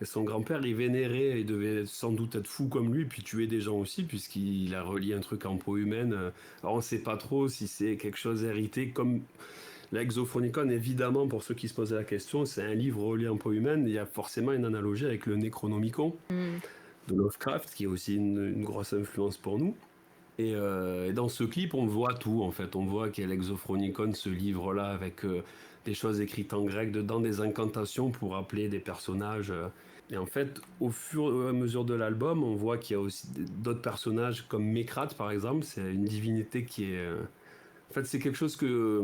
Et son grand-père, il vénérait, il devait sans doute être fou comme lui, puis tuer des gens aussi, puisqu'il a relié un truc en peau humaine. Alors, on ne sait pas trop si c'est quelque chose hérité, comme l'Exophonicon, évidemment, pour ceux qui se posaient la question, c'est un livre relié en peau humaine. Il y a forcément une analogie avec le Necronomicon Mmh. de Lovecraft, qui est aussi une grosse influence pour nous. Et dans ce clip, on voit tout, en fait. On voit qu'il y a l'Exophronicon, ce livre-là, avec des choses écrites en grec dedans, des incantations pour appeler des personnages. Et en fait, au fur et à mesure de l'album, on voit qu'il y a aussi d'autres personnages, comme Mekrat, par exemple. C'est une divinité qui est... En fait, c'est quelque chose que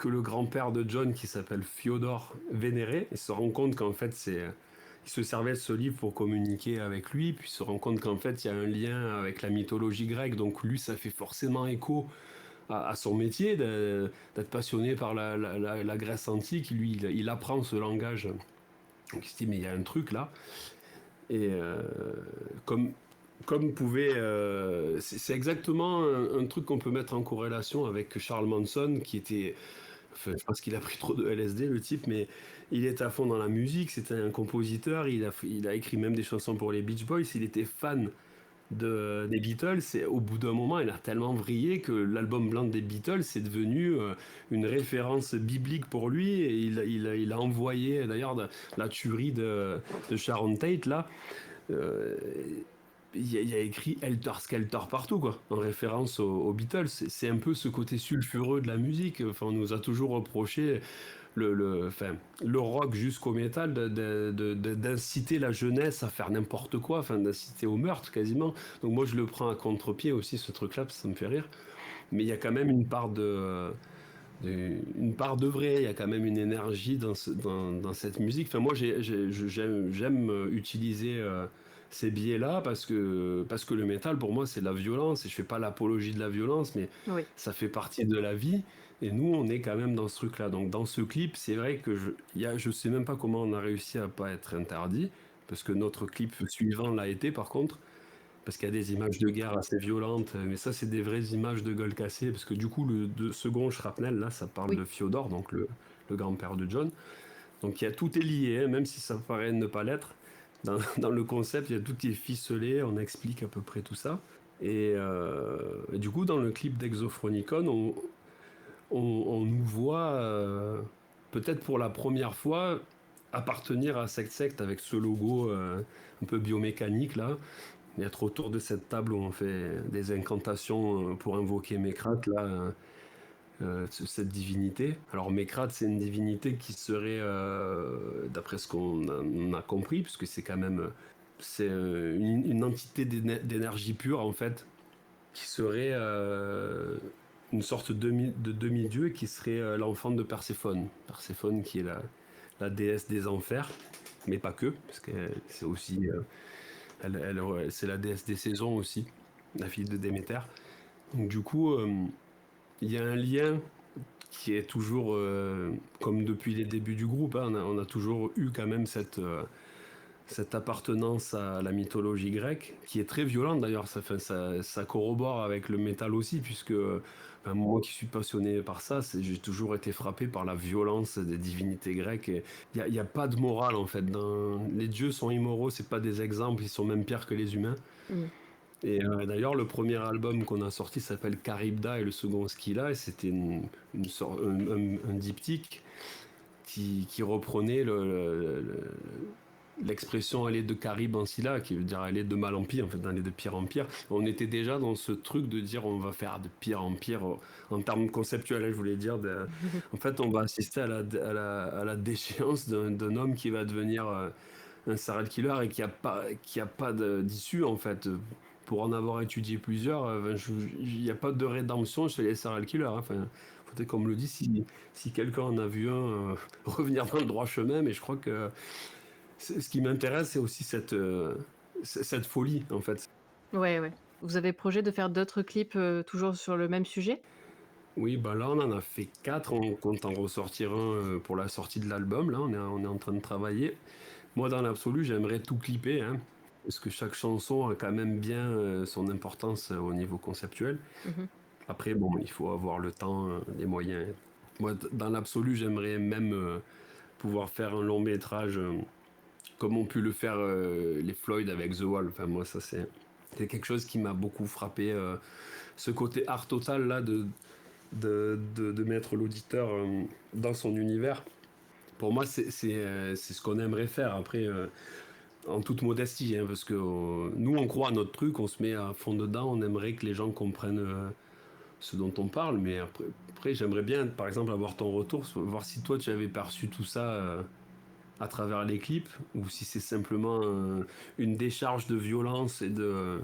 le grand-père de John, qui s'appelle Fyodor, vénérait. Il se rend compte qu'en fait, il se servait de ce livre pour communiquer avec lui, puis il se rend compte qu'en fait, il y a un lien avec la mythologie grecque. Donc lui, ça fait forcément écho à son métier d'être passionné par la Grèce antique. Lui, il apprend ce langage. Donc il se dit, mais il y a un truc là. Et comme, comme pouvait... c'est exactement un truc qu'on peut mettre en corrélation avec Charles Manson, qui était... Enfin, je pense qu'il a pris trop de LSD, le type, mais il est à fond dans la musique. C'était un compositeur. Il a écrit même des chansons pour les Beach Boys. Il était fan des Beatles. Et au bout d'un moment, il a tellement vrillé que l'album blanc des Beatles est devenu une référence biblique pour lui. Et il a envoyé, d'ailleurs, la tuerie de Sharon Tate, là. euh, il y a écrit Helter Skelter partout, quoi, en référence aux Beatles. C'est un peu ce côté sulfureux de la musique. Enfin, on nous a toujours reproché enfin, le rock jusqu'au métal d'inciter la jeunesse à faire n'importe quoi, enfin, d'inciter au meurtre quasiment. Donc moi, je le prends à contre-pied aussi, ce truc-là, parce que ça me fait rire. Mais il y a quand même une part de vrai, il y a quand même une énergie dans cette musique. Enfin, moi, j'aime utiliser ces biais-là parce que le métal, pour moi, c'est de la violence. Et je fais pas l'apologie de la violence, mais Oui. ça fait partie de la vie. Et nous, on est quand même dans ce truc-là. Donc, dans ce clip, c'est vrai que je sais même pas comment on a réussi à pas être interdit, parce que notre clip suivant l'a été, par contre. Parce qu'il y a des images de guerre assez violentes, mais ça, c'est des vraies images de gueule cassée, parce que du coup, second shrapnel, là, ça parle Oui. de Fyodor, donc le grand-père de John. Donc tout est lié, hein, même si ça paraît ne pas l'être. Dans le concept, il y a tout qui est ficelé, on explique à peu près tout ça. Et du coup, dans le clip d'Exophronicon, on nous voit, peut-être pour la première fois, appartenir à cette secte avec ce logo un peu biomécanique, là, et être autour de cette table où on fait des incantations pour invoquer Mekrat, là, cette divinité. Alors Mekrat, c'est une divinité qui serait, d'après ce qu'on a compris, puisque c'est quand même c'est une entité d'énergie pure, en fait, qui serait une sorte de demi-dieu, qui serait l'enfant de Perséphone. Perséphone qui est la déesse des enfers, mais pas que, parce que c'est aussi... c'est la déesse des saisons aussi, la fille de Déméter. Donc du coup, il y a un lien qui est toujours, comme depuis les débuts du groupe, hein, on a toujours eu quand même cette appartenance à la mythologie grecque, qui est très violente d'ailleurs. Ça corrobore avec le métal aussi, puisque moi qui suis passionné par ça, j'ai toujours été frappé par la violence des divinités grecques. Il y a pas de morale en fait. Les dieux sont immoraux, c'est pas des exemples, ils sont même pires que les humains. Mmh. Et d'ailleurs, le premier album qu'on a sorti s'appelle Charybda et le second Scylla, et c'était un diptyque qui reprenait l'expression aller de Caribe en Scylla, qui veut dire aller de mal en pire, en fait, d'aller de pire en pire. On était déjà dans ce truc de dire on va faire de pire en pire en termes conceptuels, hein, je voulais dire. En fait, on va assister à la déchéance d'un homme qui va devenir un serial killer et qui a pas d'issue, en fait. Pour en avoir étudié plusieurs, il n'y a pas de rédemption chez les serial killers, hein. Enfin, peut-être qu'on me le dit si quelqu'un en a vu un revenir dans le droit chemin, mais je crois que ce qui m'intéresse, c'est aussi cette folie, en fait. Ouais, ouais. Vous avez projet de faire d'autres clips, toujours sur le même sujet? Oui, bah là, on en a fait 4, on compte en ressortir un pour la sortie de l'album. Là, on est en train de travailler. Moi, dans l'absolu, j'aimerais tout clipper, hein, parce que chaque chanson a quand même bien son importance au niveau conceptuel. Mmh. Après, bon, il faut avoir le temps, les moyens. Moi, dans l'absolu, j'aimerais même pouvoir faire un long métrage comme ont pu le faire les Floyd avec The Wall. Enfin, moi, ça, c'est quelque chose qui m'a beaucoup frappé. Ce côté art total, là, de mettre l'auditeur dans son univers. Pour moi, c'est ce qu'on aimerait faire. Après, en toute modestie, hein, parce que nous, on croit à notre truc, on se met à fond dedans, on aimerait que les gens comprennent ce dont on parle, mais après j'aimerais bien, par exemple, avoir ton retour, voir si toi, tu avais perçu tout ça à travers les clips, ou si c'est simplement une décharge de violence et de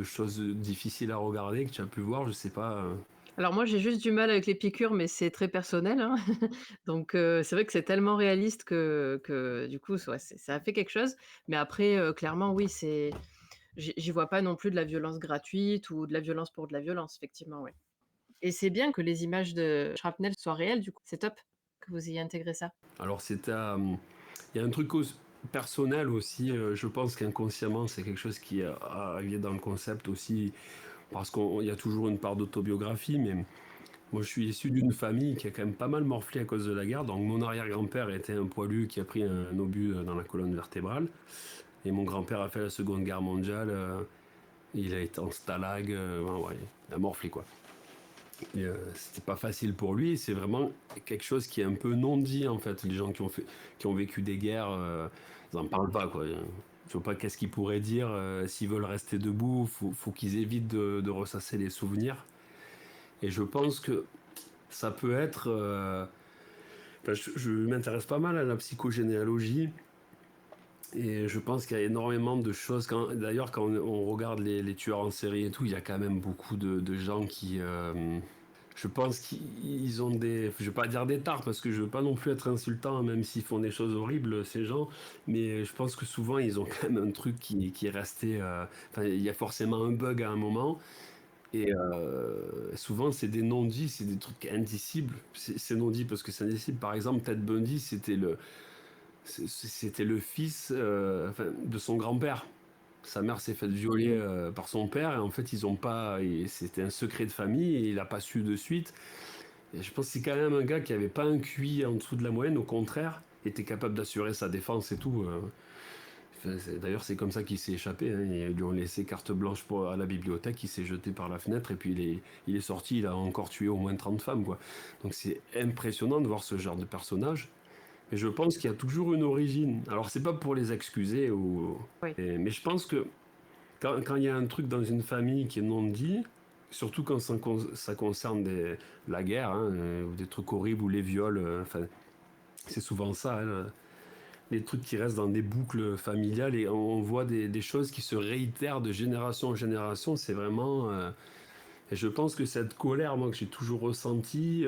choses difficiles à regarder que tu as pu voir, je sais pas. Alors moi, j'ai juste du mal avec les piqûres, mais c'est très personnel, hein. Donc c'est vrai que c'est tellement réaliste que du coup, ouais, ça a fait quelque chose. Mais après, clairement, oui, j'y vois pas non plus de la violence gratuite ou de la violence pour de la violence, effectivement, ouais. Et c'est bien que les images de shrapnel soient réelles, du coup. C'est top que vous ayez intégré ça. Alors il y a un truc personnel aussi, je pense qu'inconsciemment c'est quelque chose qui est arrivé dans le concept aussi, parce qu'il y a toujours une part d'autobiographie, mais moi je suis issu d'une famille qui a quand même pas mal morflé à cause de la guerre, donc mon arrière-grand-père était un poilu qui a pris un obus dans la colonne vertébrale, et mon grand-père a fait la Seconde Guerre mondiale, il a été en stalag, ouais, il a morflé quoi. Et c'était pas facile pour lui, c'est vraiment quelque chose qui est un peu non dit en fait. Les gens qui ont vécu des guerres, ils en parlent pas quoi. Je sais pas qu'est-ce qu'ils pourraient dire s'ils veulent rester debout, faut qu'ils évitent de ressasser les souvenirs. Et je pense que ça peut être. Enfin, je m'intéresse pas mal à la psychogénéalogie et je pense qu'il y a énormément de choses. D'ailleurs, quand on regarde les tueurs en série et tout, il y a quand même beaucoup de gens qui. Je pense qu'ils ont des. Je vais pas dire des tares parce que je veux pas non plus être insultant, hein, même s'ils font des choses horribles, ces gens. Mais je pense que souvent, ils ont quand même un truc qui est resté. Enfin, il y a forcément un bug à un moment. Et souvent, c'est des non-dits, c'est des trucs indicibles. C'est non-dit parce que c'est indicible. Par exemple, Ted Bundy, c'était le fils enfin, de son grand-père. Sa mère s'est faite violer par son père et en fait ils ont pas, c'était un secret de famille et il a pas su de suite. Et je pense que c'est quand même un gars qui avait pas un QI en dessous de la moyenne, au contraire, était capable d'assurer sa défense et tout. Enfin, d'ailleurs c'est comme ça qu'il s'est échappé, hein. Ils lui ont laissé carte blanche à la bibliothèque, il s'est jeté par la fenêtre et puis il est sorti, il a encore tué au moins 30 femmes quoi. Donc c'est impressionnant de voir ce genre de personnage. Et je pense qu'il y a toujours une origine. Alors c'est pas pour les excuser Oui. mais je pense que quand il y a un truc dans une famille qui est non dit, surtout quand ça concerne la guerre, hein, ou des trucs horribles ou les viols, enfin, c'est souvent ça, hein, les trucs qui restent dans des boucles familiales et on voit des choses qui se réitèrent de génération en génération, c'est vraiment. Et je pense que cette colère, moi, que j'ai toujours ressentie,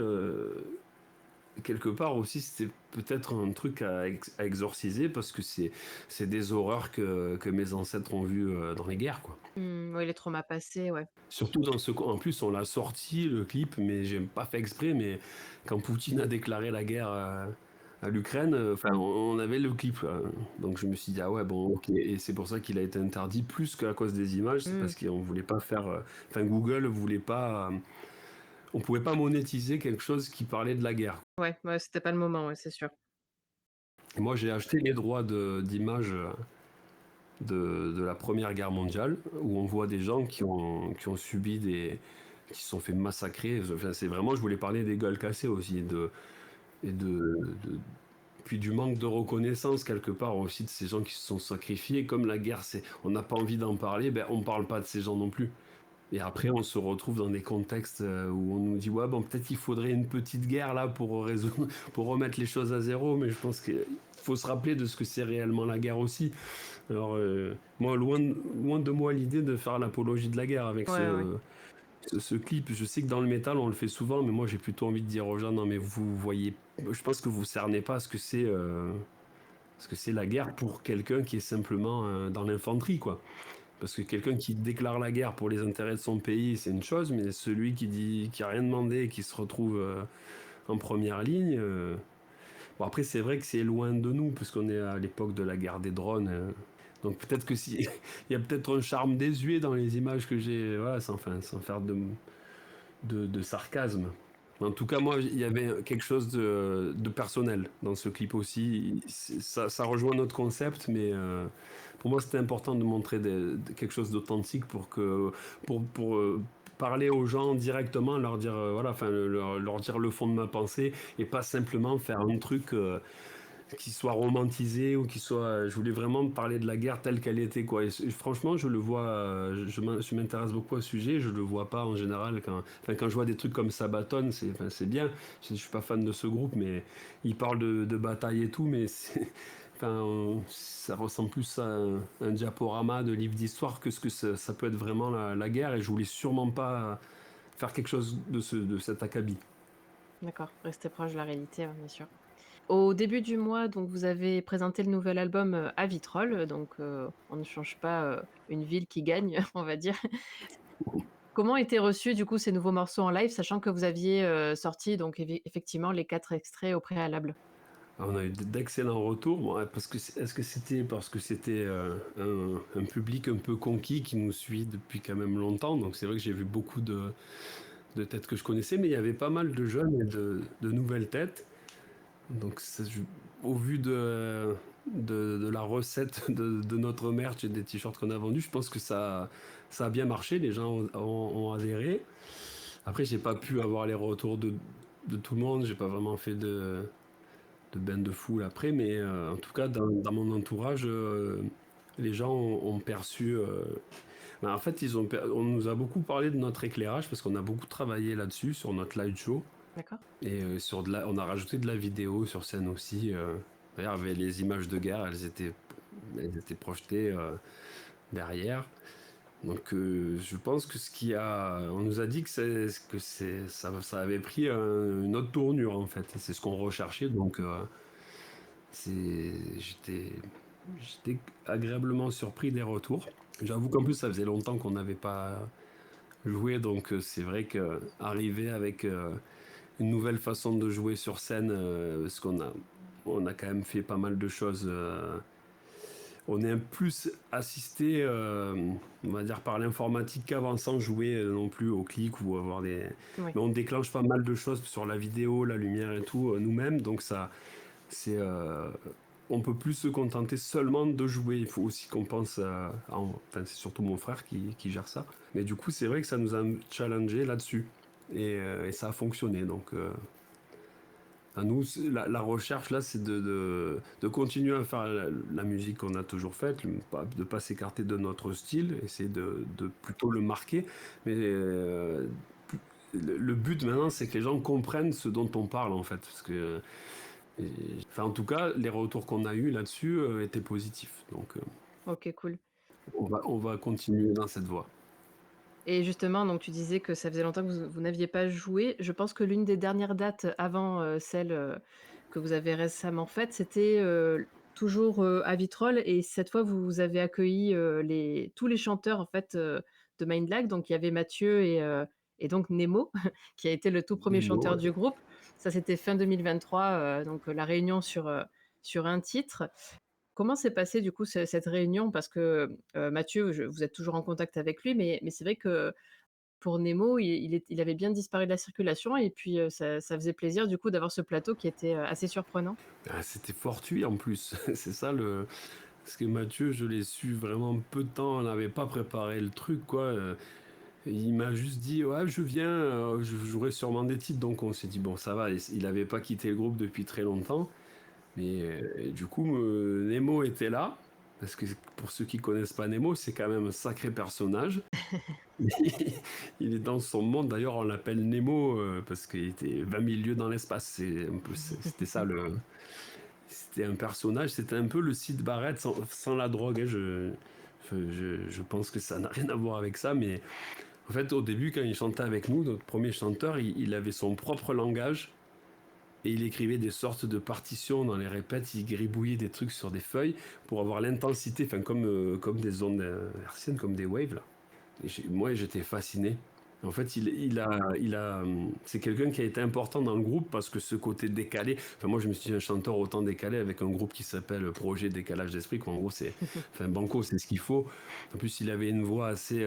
quelque part aussi, c'était peut-être un truc à exorciser parce que c'est des horreurs que mes ancêtres ont vues dans les guerres, quoi. Mmh, ouais, les traumas passés, ouais. Surtout en plus, on l'a sorti le clip, mais j'ai pas fait exprès. Mais quand Poutine a déclaré la guerre à l'Ukraine, enfin, on avait le clip, donc je me suis dit: «Ah ouais, bon, OK» et c'est pour ça qu'il a été interdit plus qu'à cause des images, c'est Mmh. parce qu'on voulait pas faire, enfin Google voulait pas, on pouvait pas monétiser quelque chose qui parlait de la guerre. Ouais, ouais, c'était pas le moment, ouais, c'est sûr. Et moi, j'ai acheté les droits d'images, de la Première Guerre mondiale, où on voit des gens qui ont subi qui se sont fait massacrer. Enfin, c'est vraiment, je voulais parler des gueules cassées aussi, et puis du manque de reconnaissance quelque part aussi de ces gens qui se sont sacrifiés. Comme la guerre, on n'a pas envie d'en parler, ben on parle pas de ces gens non plus. Et après, on se retrouve dans des contextes où on nous dit ouais, bon, peut-être qu'il faudrait une petite guerre là pour résoudre, pour remettre les choses à zéro, mais je pense qu'il faut se rappeler de ce que c'est réellement la guerre aussi. Alors, moi, loin de moi l'idée de faire l'apologie de la guerre avec Ouais, ouais. ce clip. Je sais que dans le métal, on le fait souvent, mais moi, j'ai plutôt envie de dire aux gens, non, mais vous voyez, je pense que vous cernez pas ce que c'est la guerre pour quelqu'un qui est simplement dans l'infanterie, quoi. Parce que quelqu'un qui déclare la guerre pour les intérêts de son pays, c'est une chose, mais celui qui a rien demandé, qui se retrouve en première ligne. Bon, après, c'est vrai que c'est loin de nous, puisqu'on est à l'époque de la guerre des drones. Donc peut-être que si, il y a peut-être un charme désuet dans les images que j'ai, voilà, sans faire de sarcasme. En tout cas, moi, il y avait quelque chose de personnel dans ce clip aussi. Ça rejoint notre concept, mais pour moi, c'était important de montrer quelque chose d'authentique pour parler aux gens directement, leur dire, voilà, enfin, leur dire le fond de ma pensée et pas simplement faire un truc qui soit romantisé ou qui soit. Je voulais vraiment parler de la guerre telle qu'elle était, quoi. Franchement, je le vois. Je m'intéresse beaucoup à ce sujet. Je le vois pas en général quand je vois des trucs comme Sabaton, c'est bien. Je suis pas fan de ce groupe, mais ils parlent de bataille et tout, mais ça ressemble plus à un diaporama de livre d'histoire que ce que ça peut être vraiment la guerre. Et je voulais sûrement pas faire quelque chose de cet acabit. D'accord, rester proche de la réalité, ouais, bien sûr. Au début du mois, donc vous avez présenté le nouvel album, à Vitrolles, donc on ne change pas, une ville qui gagne, on va dire. Comment étaient reçus du coup ces nouveaux morceaux en live, sachant que vous aviez, sorti donc effectivement les 4 extraits au préalable? Ah, on a eu d'excellents retours. Bon, parce que est-ce que c'était parce que c'était un public un peu conquis qui nous suit depuis quand même longtemps. Donc c'est vrai que j'ai vu beaucoup de têtes que je connaissais, mais il y avait pas mal de jeunes et de nouvelles têtes. Donc au vu de la recette de notre merch et des t-shirts qu'on a vendus, je pense que ça a bien marché. Les gens ont adhéré. Après, j'ai pas pu avoir les retours de tout le monde. J'ai pas vraiment fait de bain de foule après, mais en tout cas, dans mon entourage, les gens ont perçu. Ben, en fait, on nous a beaucoup parlé de notre éclairage parce qu'on a beaucoup travaillé là-dessus, sur notre live show. D'accord. Et on a rajouté de la vidéo sur scène aussi. D'ailleurs, il y avait les images de guerre, elles étaient projetées derrière. Donc, je pense que on nous a dit ça avait pris une autre tournure en fait. Et c'est ce qu'on recherchait. Donc, c'est, j'étais, j'étais agréablement surpris des retours. J'avoue qu'en plus, ça faisait longtemps qu'on n'avait pas joué, donc c'est vrai que arriver avec une nouvelle façon de jouer sur scène, parce on a quand même fait pas mal de choses. On est un plus assisté, on va dire, par l'informatique qu'avant, sans jouer non plus au clic ou avoir des. Oui. Mais on déclenche pas mal de choses sur la vidéo, la lumière et tout nous-mêmes, donc c'est, on peut plus se contenter seulement de jouer. Il faut aussi qu'on pense enfin, c'est surtout mon frère qui gère ça. Mais du coup, c'est vrai que ça nous a challengé là-dessus. Et ça a fonctionné. Donc, à nous, la recherche là, c'est de continuer à faire la musique qu'on a toujours faite, de ne pas s'écarter de notre style, essayer de plutôt le marquer. Mais le but maintenant, c'est que les gens comprennent ce dont on parle en fait. Parce que et enfin, en tout cas, les retours qu'on a eus là-dessus étaient positifs. Donc, OK, cool. on va continuer dans cette voie. Et justement, donc tu disais que ça faisait longtemps que vous n'aviez pas joué. Je pense que l'une des dernières dates avant, celle, que vous avez récemment faite, c'était, toujours, à Vitrolles et cette fois vous avez accueilli, tous les chanteurs en fait, de Mindlag. Donc il y avait Mathieu et donc Nemo qui a été le tout premier Nemo, chanteur du groupe. Ça, c'était fin 2023, donc la réunion sur un titre. Comment s'est passée du coup cette réunion? Parce que, Mathieu, vous êtes toujours en contact avec lui, mais c'est vrai que pour Nemo, il avait bien disparu de la circulation et puis, ça faisait plaisir du coup d'avoir ce plateau qui était, assez surprenant. Ah, c'était fortuit en plus, c'est ça le parce que Mathieu, je l'ai su vraiment peu de temps, on n'avait pas préparé le truc quoi, il m'a juste dit: «Ouais, je viens, je jouerai sûrement des titres», donc on s'est dit: «Bon ça va», il avait pas quitté le groupe depuis très longtemps, mais du coup, Nemo était là, parce que pour ceux qui connaissent pas Nemo, c'est quand même un sacré personnage. Il est dans son monde, d'ailleurs on l'appelle Nemo, parce qu'il était 20 000 lieues dans l'espace, c'était ça le c'était un personnage, c'était un peu le Syd Barrett sans la drogue, hein, je pense que ça n'a rien à voir avec ça, mais en fait, au début, quand il chantait avec nous, notre premier chanteur, il avait son propre langage et il écrivait des sortes de partitions dans les répètes, il gribouillait des trucs sur des feuilles pour avoir l'intensité, enfin comme des ondes hertziennes, comme des waves là. Moi, j'étais fasciné. En fait, c'est quelqu'un qui a été important dans le groupe parce que ce côté décalé. Enfin, moi, je me suis dit un chanteur autant décalé avec un groupe qui s'appelle Projet Décalage d'Esprit, qu'en gros, enfin, Banco, c'est ce qu'il faut. En plus, il avait une voix assez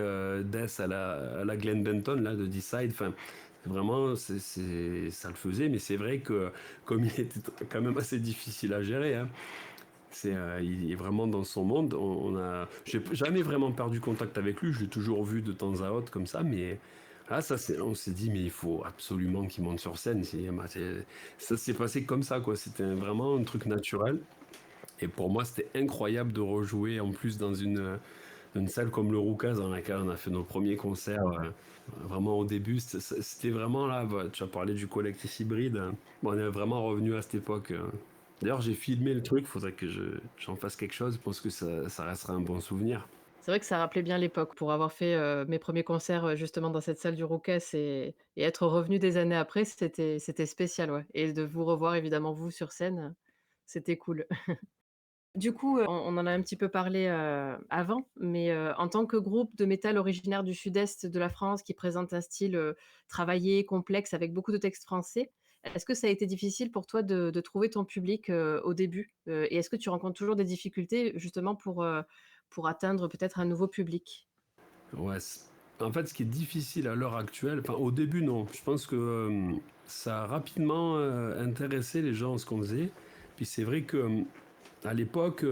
death à la Glenn Benton, là, de D-Side. Enfin, vraiment, ça le faisait, mais c'est vrai que comme il était quand même assez difficile à gérer, hein, il est vraiment dans son monde. J'ai jamais vraiment perdu contact avec lui. Je l'ai toujours vu de temps à autre comme ça, mais là, on s'est dit, mais il faut absolument qu'il monte sur scène. Ça s'est passé comme ça, quoi. C'était vraiment un truc naturel. Et pour moi, c'était incroyable de rejouer en plus dans une salle comme le Roucas dans laquelle on a fait nos premiers concerts. Vraiment au début, c'était vraiment là. Bah, tu as parlé du collectif hybride, hein. Bon, on est vraiment revenu à cette époque. D'ailleurs, j'ai filmé le truc, faudrait que j'en fasse quelque chose. Je pense que ça restera un bon souvenir. C'est vrai que ça rappelait bien l'époque pour avoir fait, mes premiers concerts, justement dans cette salle du Roucas et être revenu des années après, c'était spécial, ouais et de vous revoir évidemment vous sur scène, c'était cool. Du coup, on en a un petit peu parlé, avant, mais, en tant que groupe de métal originaire du sud-est de la France qui présente un style, travaillé, complexe avec beaucoup de textes français, est-ce que ça a été difficile pour toi de trouver ton public, au début? Et est-ce que tu rencontres toujours des difficultés justement pour atteindre peut-être un nouveau public? Ouais, en fait, ce qui est difficile à l'heure actuelle, enfin au début non, je pense que ça a rapidement intéressé les gens à ce qu'on faisait. Puis c'est vrai que à l'époque,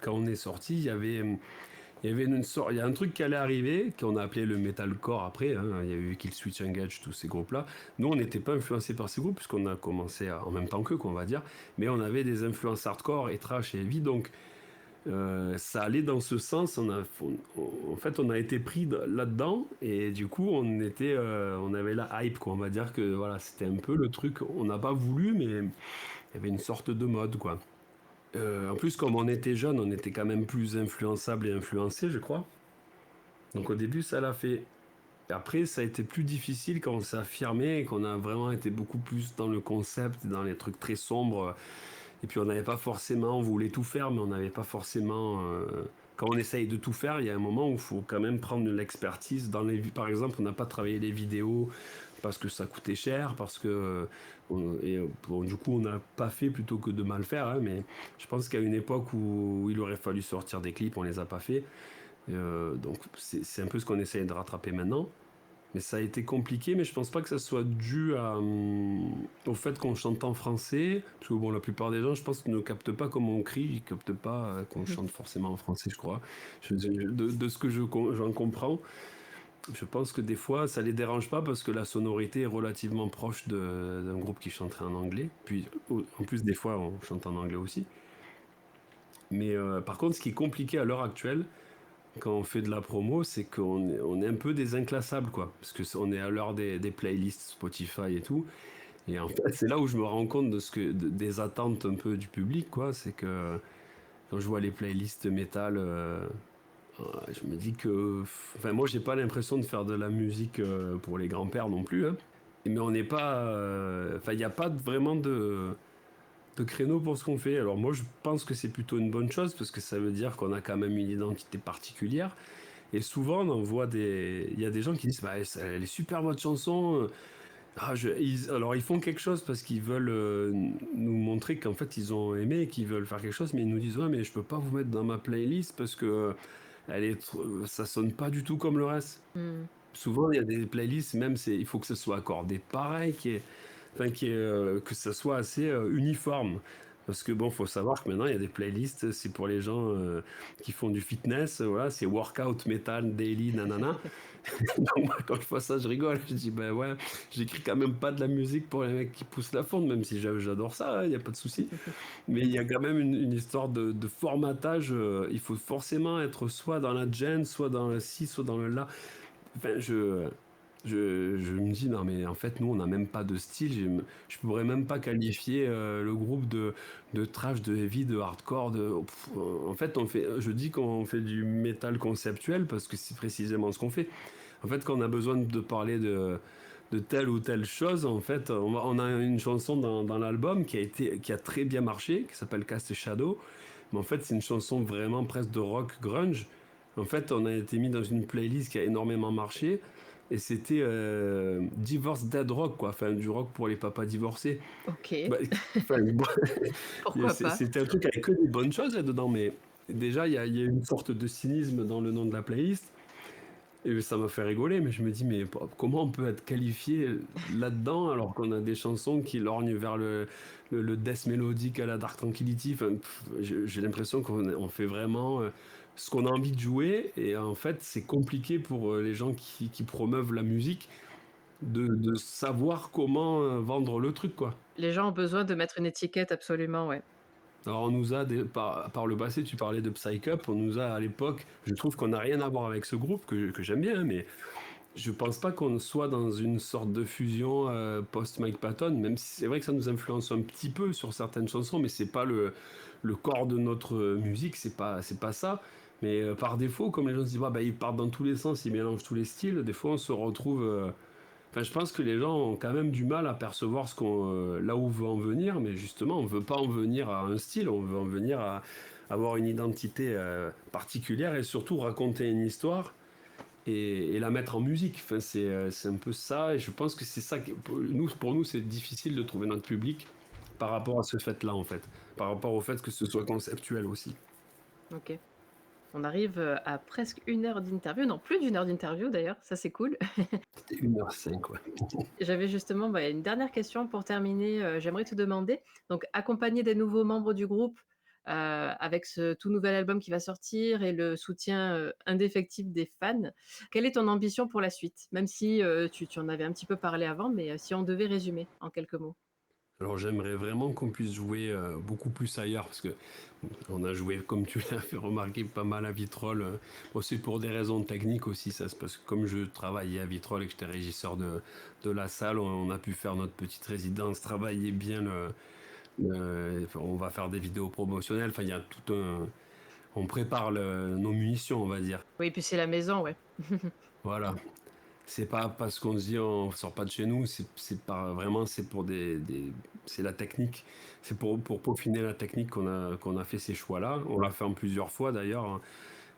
quand on est sorti, il y a un truc qui allait arriver, qu'on a appelé le metalcore après, hein. Il y a eu Kill Switch Engage, tous ces groupes-là. Nous, on n'était pas influencés par ces groupes, puisqu'on a commencé en même temps qu'eux, qu'on va dire, mais on avait des influences hardcore et trash et heavy, donc ça allait dans ce sens. En fait, on a été pris là-dedans, et du coup, on avait la hype, quoi. On va dire que voilà, c'était un peu le truc, on n'a pas voulu, mais il y avait une sorte de mode, quoi. En plus, comme on était jeune, on était quand même plus influençable et influencé, je crois. Donc au début, ça l'a fait. Après, ça a été plus difficile quand on s'est affirmé et qu'on a vraiment été beaucoup plus dans le concept, dans les trucs très sombres. Et puis on n'avait pas forcément, on voulait tout faire, mais on n'avait pas forcément. Quand on essaye de tout faire, il y a un moment où il faut quand même prendre de l'expertise. Par exemple, on n'a pas travaillé les vidéos parce que ça coûtait cher, parce que bon, du coup on n'a pas fait plutôt que de mal faire, hein, mais je pense qu'à une époque où il aurait fallu sortir des clips, on les a pas fait. Donc c'est un peu ce qu'on essaye de rattraper maintenant. Mais ça a été compliqué, mais je pense pas que ça soit dû au fait qu'on chante en français. Parce que bon, la plupart des gens, je pense, ne captent pas comment on crie, ils captent pas qu'on chante forcément en français, je crois. De ce que j'en comprends, je pense que des fois, ça les dérange pas parce que la sonorité est relativement proche d'un groupe qui chanterait en anglais. Puis, en plus, des fois, on chante en anglais aussi. Mais par contre, ce qui est compliqué à l'heure actuelle, quand on fait de la promo, c'est on est un peu des inclassables, quoi. Parce que on est à l'heure des playlists Spotify et tout. Et en fait, c'est là où je me rends compte des attentes un peu du public, quoi. C'est que quand je vois les playlists métal, je me dis que, enfin, moi, j'ai pas l'impression de faire de la musique pour les grands-pères non plus, hein. Mais on n'est pas, enfin, il n'y a pas vraiment de créneau pour ce qu'on fait. Alors moi, je pense que c'est plutôt une bonne chose parce que ça veut dire qu'on a quand même une identité particulière. Et souvent, il y a des gens qui disent, bah, elle est super votre chanson. Alors ils font quelque chose parce qu'ils veulent, nous montrer qu'en fait ils ont aimé et qu'ils veulent faire quelque chose, mais ils nous disent: «Ouais, mais je peux pas vous mettre dans ma playlist parce que elle est tr ça sonne pas du tout comme le reste». Mmh. Souvent, il y a des playlists, même il faut que ce soit accordé pareil, que ça soit assez uniforme. Parce que bon, faut savoir que maintenant, il y a des playlists, c'est pour les gens qui font du fitness, voilà, c'est workout, metal, daily, nanana. Donc, moi, quand je vois ça, je rigole. Je dis, ben ouais, j'écris quand même pas de la musique pour les mecs qui poussent la fonte, même si j'adore ça, il n'y a pas de souci. Mais il y a quand même une histoire de formatage. Il faut forcément être soit dans la gen, soit dans le ci, soit dans le là. Enfin, je me dis: «Non, mais en fait, nous, on n'a même pas de style». Je pourrais même pas qualifier, le groupe de thrash, de heavy, de hardcore, en fait, je dis qu'on fait du métal conceptuel parce que c'est précisément ce qu'on fait. En fait, quand on a besoin de parler de telle ou telle chose, en fait, on a une chanson dans l'album qui a très bien marché, qui s'appelle Cast Shadow. Mais en fait, c'est une chanson vraiment presque de rock grunge. En fait, on a été mis dans une playlist qui a énormément marché et c'était Divorce Dead Rock, quoi. Enfin, du rock pour les papas divorcés. OK, Bah, enfin, bon, pourquoi pas? c'était un truc avec que des bonnes choses là-dedans, mais déjà, il y a une sorte de cynisme dans le nom de la playlist. Et ça m'a fait rigoler, mais je me dis, mais comment on peut être qualifié là-dedans alors qu'on a des chansons qui lorgnent vers le death mélodique à la Dark Tranquillity. Enfin, j'ai l'impression qu'on fait vraiment ce qu'on a envie de jouer, et en fait c'est compliqué pour les gens qui promeuvent la musique de savoir comment vendre le truc, quoi. Les gens ont besoin de mettre une étiquette absolument, ouais. Alors on nous a par le passé, tu parlais de Psy Up, on nous a à l'époque, je trouve qu'on n'a rien à voir avec ce groupe que j'aime bien, hein, mais je pense pas qu'on soit dans une sorte de fusion post-Mike Patton, même si c'est vrai que ça nous influence un petit peu sur certaines chansons, mais c'est pas le corps de notre musique, c'est pas ça. Mais par défaut, comme les gens se disent, ah, bah, ils partent dans tous les sens, ils mélangent tous les styles, des fois on se retrouve. Enfin, je pense que les gens ont quand même du mal à percevoir là où on veut en venir, mais justement, on veut pas en venir à un style, on veut en venir à avoir une identité particulière et surtout raconter une histoire et la mettre en musique. Enfin, c'est un peu ça, et je pense que c'est ça pour nous, c'est difficile de trouver notre public par rapport à ce fait-là, en fait, par rapport au fait que ce soit conceptuel aussi. OK. On arrive, à presque 1 heure d'interview, non, plus d'1 heure d'interview d'ailleurs, ça c'est cool. C'était 1h05, ouais. J'avais justement, une dernière question pour terminer, j'aimerais te demander, donc accompagné des nouveaux membres du groupe, avec ce tout nouvel album qui va sortir et le soutien, indéfectible des fans, quelle est ton ambition pour la suite? Même si, tu en avais un petit peu parlé avant, mais, si on devait résumer en quelques mots? Alors j'aimerais vraiment qu'on puisse jouer beaucoup plus ailleurs, parce que on a joué, comme tu l'as fait remarquer, pas mal à Vitrolles. Bon, c'est pour des raisons techniques aussi, ça, c'est parce que comme je travaillais à Vitrolles et que j'étais régisseur de la salle, on a pu faire notre petite résidence, travailler bien enfin, on va faire des vidéos promotionnelles, enfin il y a tout un... On prépare nos munitions, on va dire. Oui, puis c'est la maison, ouais. Voilà. C'est pas parce qu'on se dit on sort pas de chez nous, c'est pas vraiment, c'est pour c'est la technique. C'est pour peaufiner la technique qu'on a fait ces choix-là. On l'a fait en plusieurs fois d'ailleurs, hein.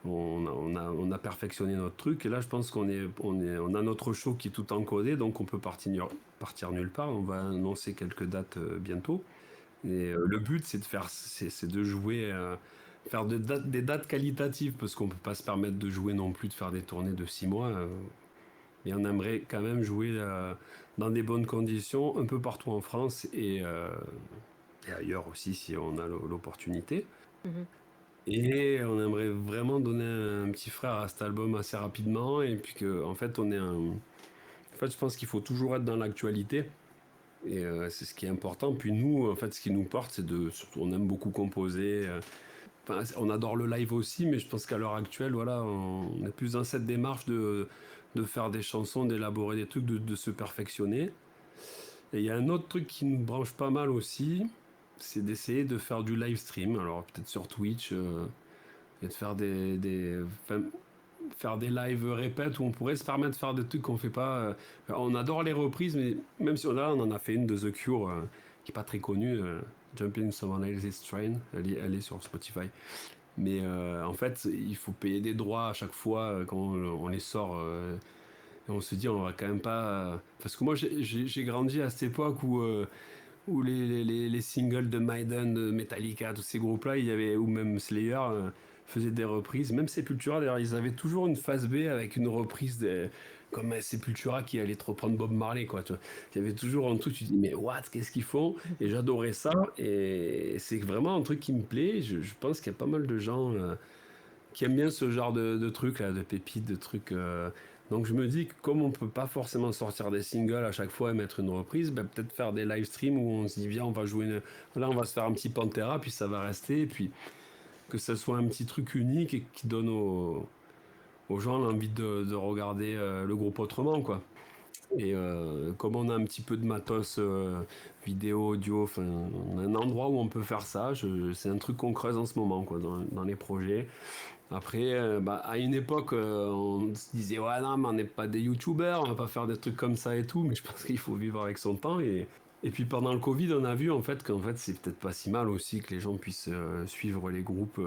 On a perfectionné notre truc, et là je pense on a notre show qui est tout encodé, donc on peut partir nulle part. On va annoncer quelques dates bientôt. Et le but, c'est de jouer, faire des dates qualitatives, parce qu'on peut pas se permettre de jouer non plus, de faire des tournées de 6 mois. Mais on aimerait quand même jouer dans des bonnes conditions un peu partout en France, et ailleurs aussi si on a l'opportunité. Mmh. Et on aimerait vraiment donner un petit frère à cet album assez rapidement, et puis que en fait en fait, je pense qu'il faut toujours être dans l'actualité, et c'est ce qui est important. Puis nous, en fait, ce qui nous porte, surtout, on aime beaucoup composer. Enfin, on adore le live aussi, mais je pense qu'à l'heure actuelle, voilà, on est plus dans cette démarche de faire des chansons, d'élaborer des trucs, de se perfectionner. Et il y a un autre truc qui nous branche pas mal aussi, c'est d'essayer de faire du live stream. Alors peut-être sur Twitch, et de faire enfin, faire des lives répètes où on pourrait se permettre de faire des trucs qu'on fait pas. On adore les reprises, mais même si on en a fait une de The Cure qui est pas très connue, Jumping Someone Else's Train, elle est sur Spotify. Mais en fait, il faut payer des droits à chaque fois quand on les sort. on se dit: «On va quand même pas» parce que moi j'ai grandi à cette époque où les singles de Maiden, de Metallica, tous ces groupes-là, il y avait ou même Slayer, faisaient des reprises. Même Sepultura, d'ailleurs, ils avaient toujours une phase B avec une reprise comme Sepultura qui allait te reprendre Bob Marley, quoi, tu vois? Il y avait toujours un truc, tu dis: «Mais what? Qu'est-ce qu'ils font?» Et j'adorais ça et c'est vraiment un truc qui me plaît. Je pense qu'il y a pas mal de gens, qui aiment bien ce genre de trucs là, de pépites, de trucs, donc je me dis que comme on peut pas forcément sortir des singles à chaque fois et mettre une reprise, bah, peut-être faire des live streams où on se dit: «Viens, on va jouer là, on va se faire un petit Pantera», puis ça va rester et puis que ça soit un petit truc unique et qui donne aux gens l'envie de regarder, le groupe autrement, quoi. Et comme on a un petit peu de matos, vidéo, audio, enfin, on a un endroit où on peut faire ça. C'est un truc qu'on creuse en ce moment, quoi, dans les projets. Après, bah, à une époque, on se disait: «Ouais, non, mais on n'est pas des youtubeurs, on va pas faire des trucs comme ça et tout», mais je pense qu'il faut vivre avec son temps et puis pendant le covid, on a vu en fait qu'en fait, c'est peut-être pas si mal aussi que les gens puissent, suivre les groupes,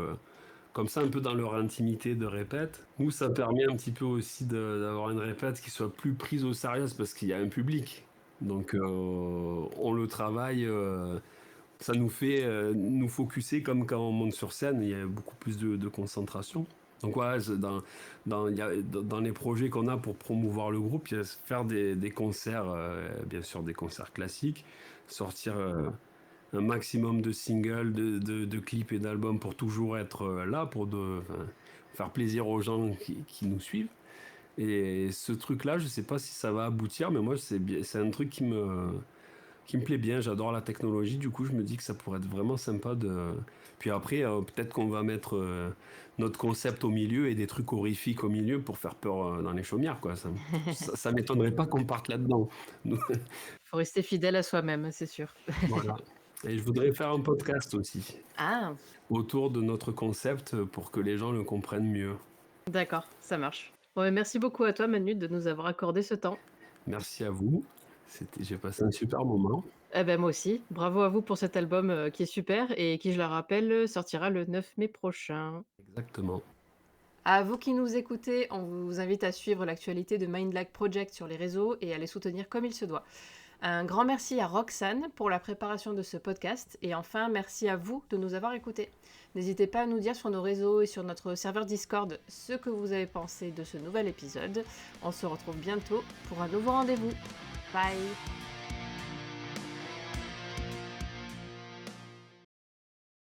comme ça un peu dans leur intimité de répète. Nous, ça permet un petit peu aussi d'avoir une répète qui soit plus prise au sérieux parce qu'il y a un public. Donc, on le travaille, ça nous fait, nous focuser comme quand on monte sur scène, il y a beaucoup plus de concentration. Donc ouais, dans les projets qu'on a pour promouvoir le groupe, il y a faire des concerts, bien sûr des concerts classiques, sortir, un maximum de singles, de clips et d'albums pour toujours être, là, enfin, faire plaisir aux gens qui nous suivent et ce truc-là, je sais pas si ça va aboutir, mais moi c'est un truc qui me plaît bien. J'adore la technologie, du coup, je me dis que ça pourrait être vraiment sympa de. Puis après, peut-être qu'on va mettre notre concept au milieu et des trucs horrifiques au milieu pour faire peur dans les chaumières, quoi. Ça m'étonnerait pas qu'on parte là-dedans. Nous- Faut rester fidèle à soi-même, c'est sûr. Voilà. Et je voudrais faire un podcast aussi Ah! autour de notre concept pour que les gens le comprennent mieux. D'accord, ça marche. Bon, bah, merci beaucoup à toi Manu de nous avoir accordé ce temps. Merci à vous. J'ai passé un super moment. Eh ben moi aussi. Bravo à vous pour cet album, qui est super et qui, je le rappelle, sortira le 9 mai prochain. Exactement. À vous qui nous écoutez, on vous invite à suivre l'actualité de Mindlag Project sur les réseaux et à les soutenir comme il se doit. Un grand merci à Roxane pour la préparation de ce podcast et enfin merci à vous de nous avoir écoutés. N'hésitez pas à nous dire sur nos réseaux et sur notre serveur Discord ce que vous avez pensé de ce nouvel épisode. On se retrouve bientôt pour un nouveau rendez-vous. Bye!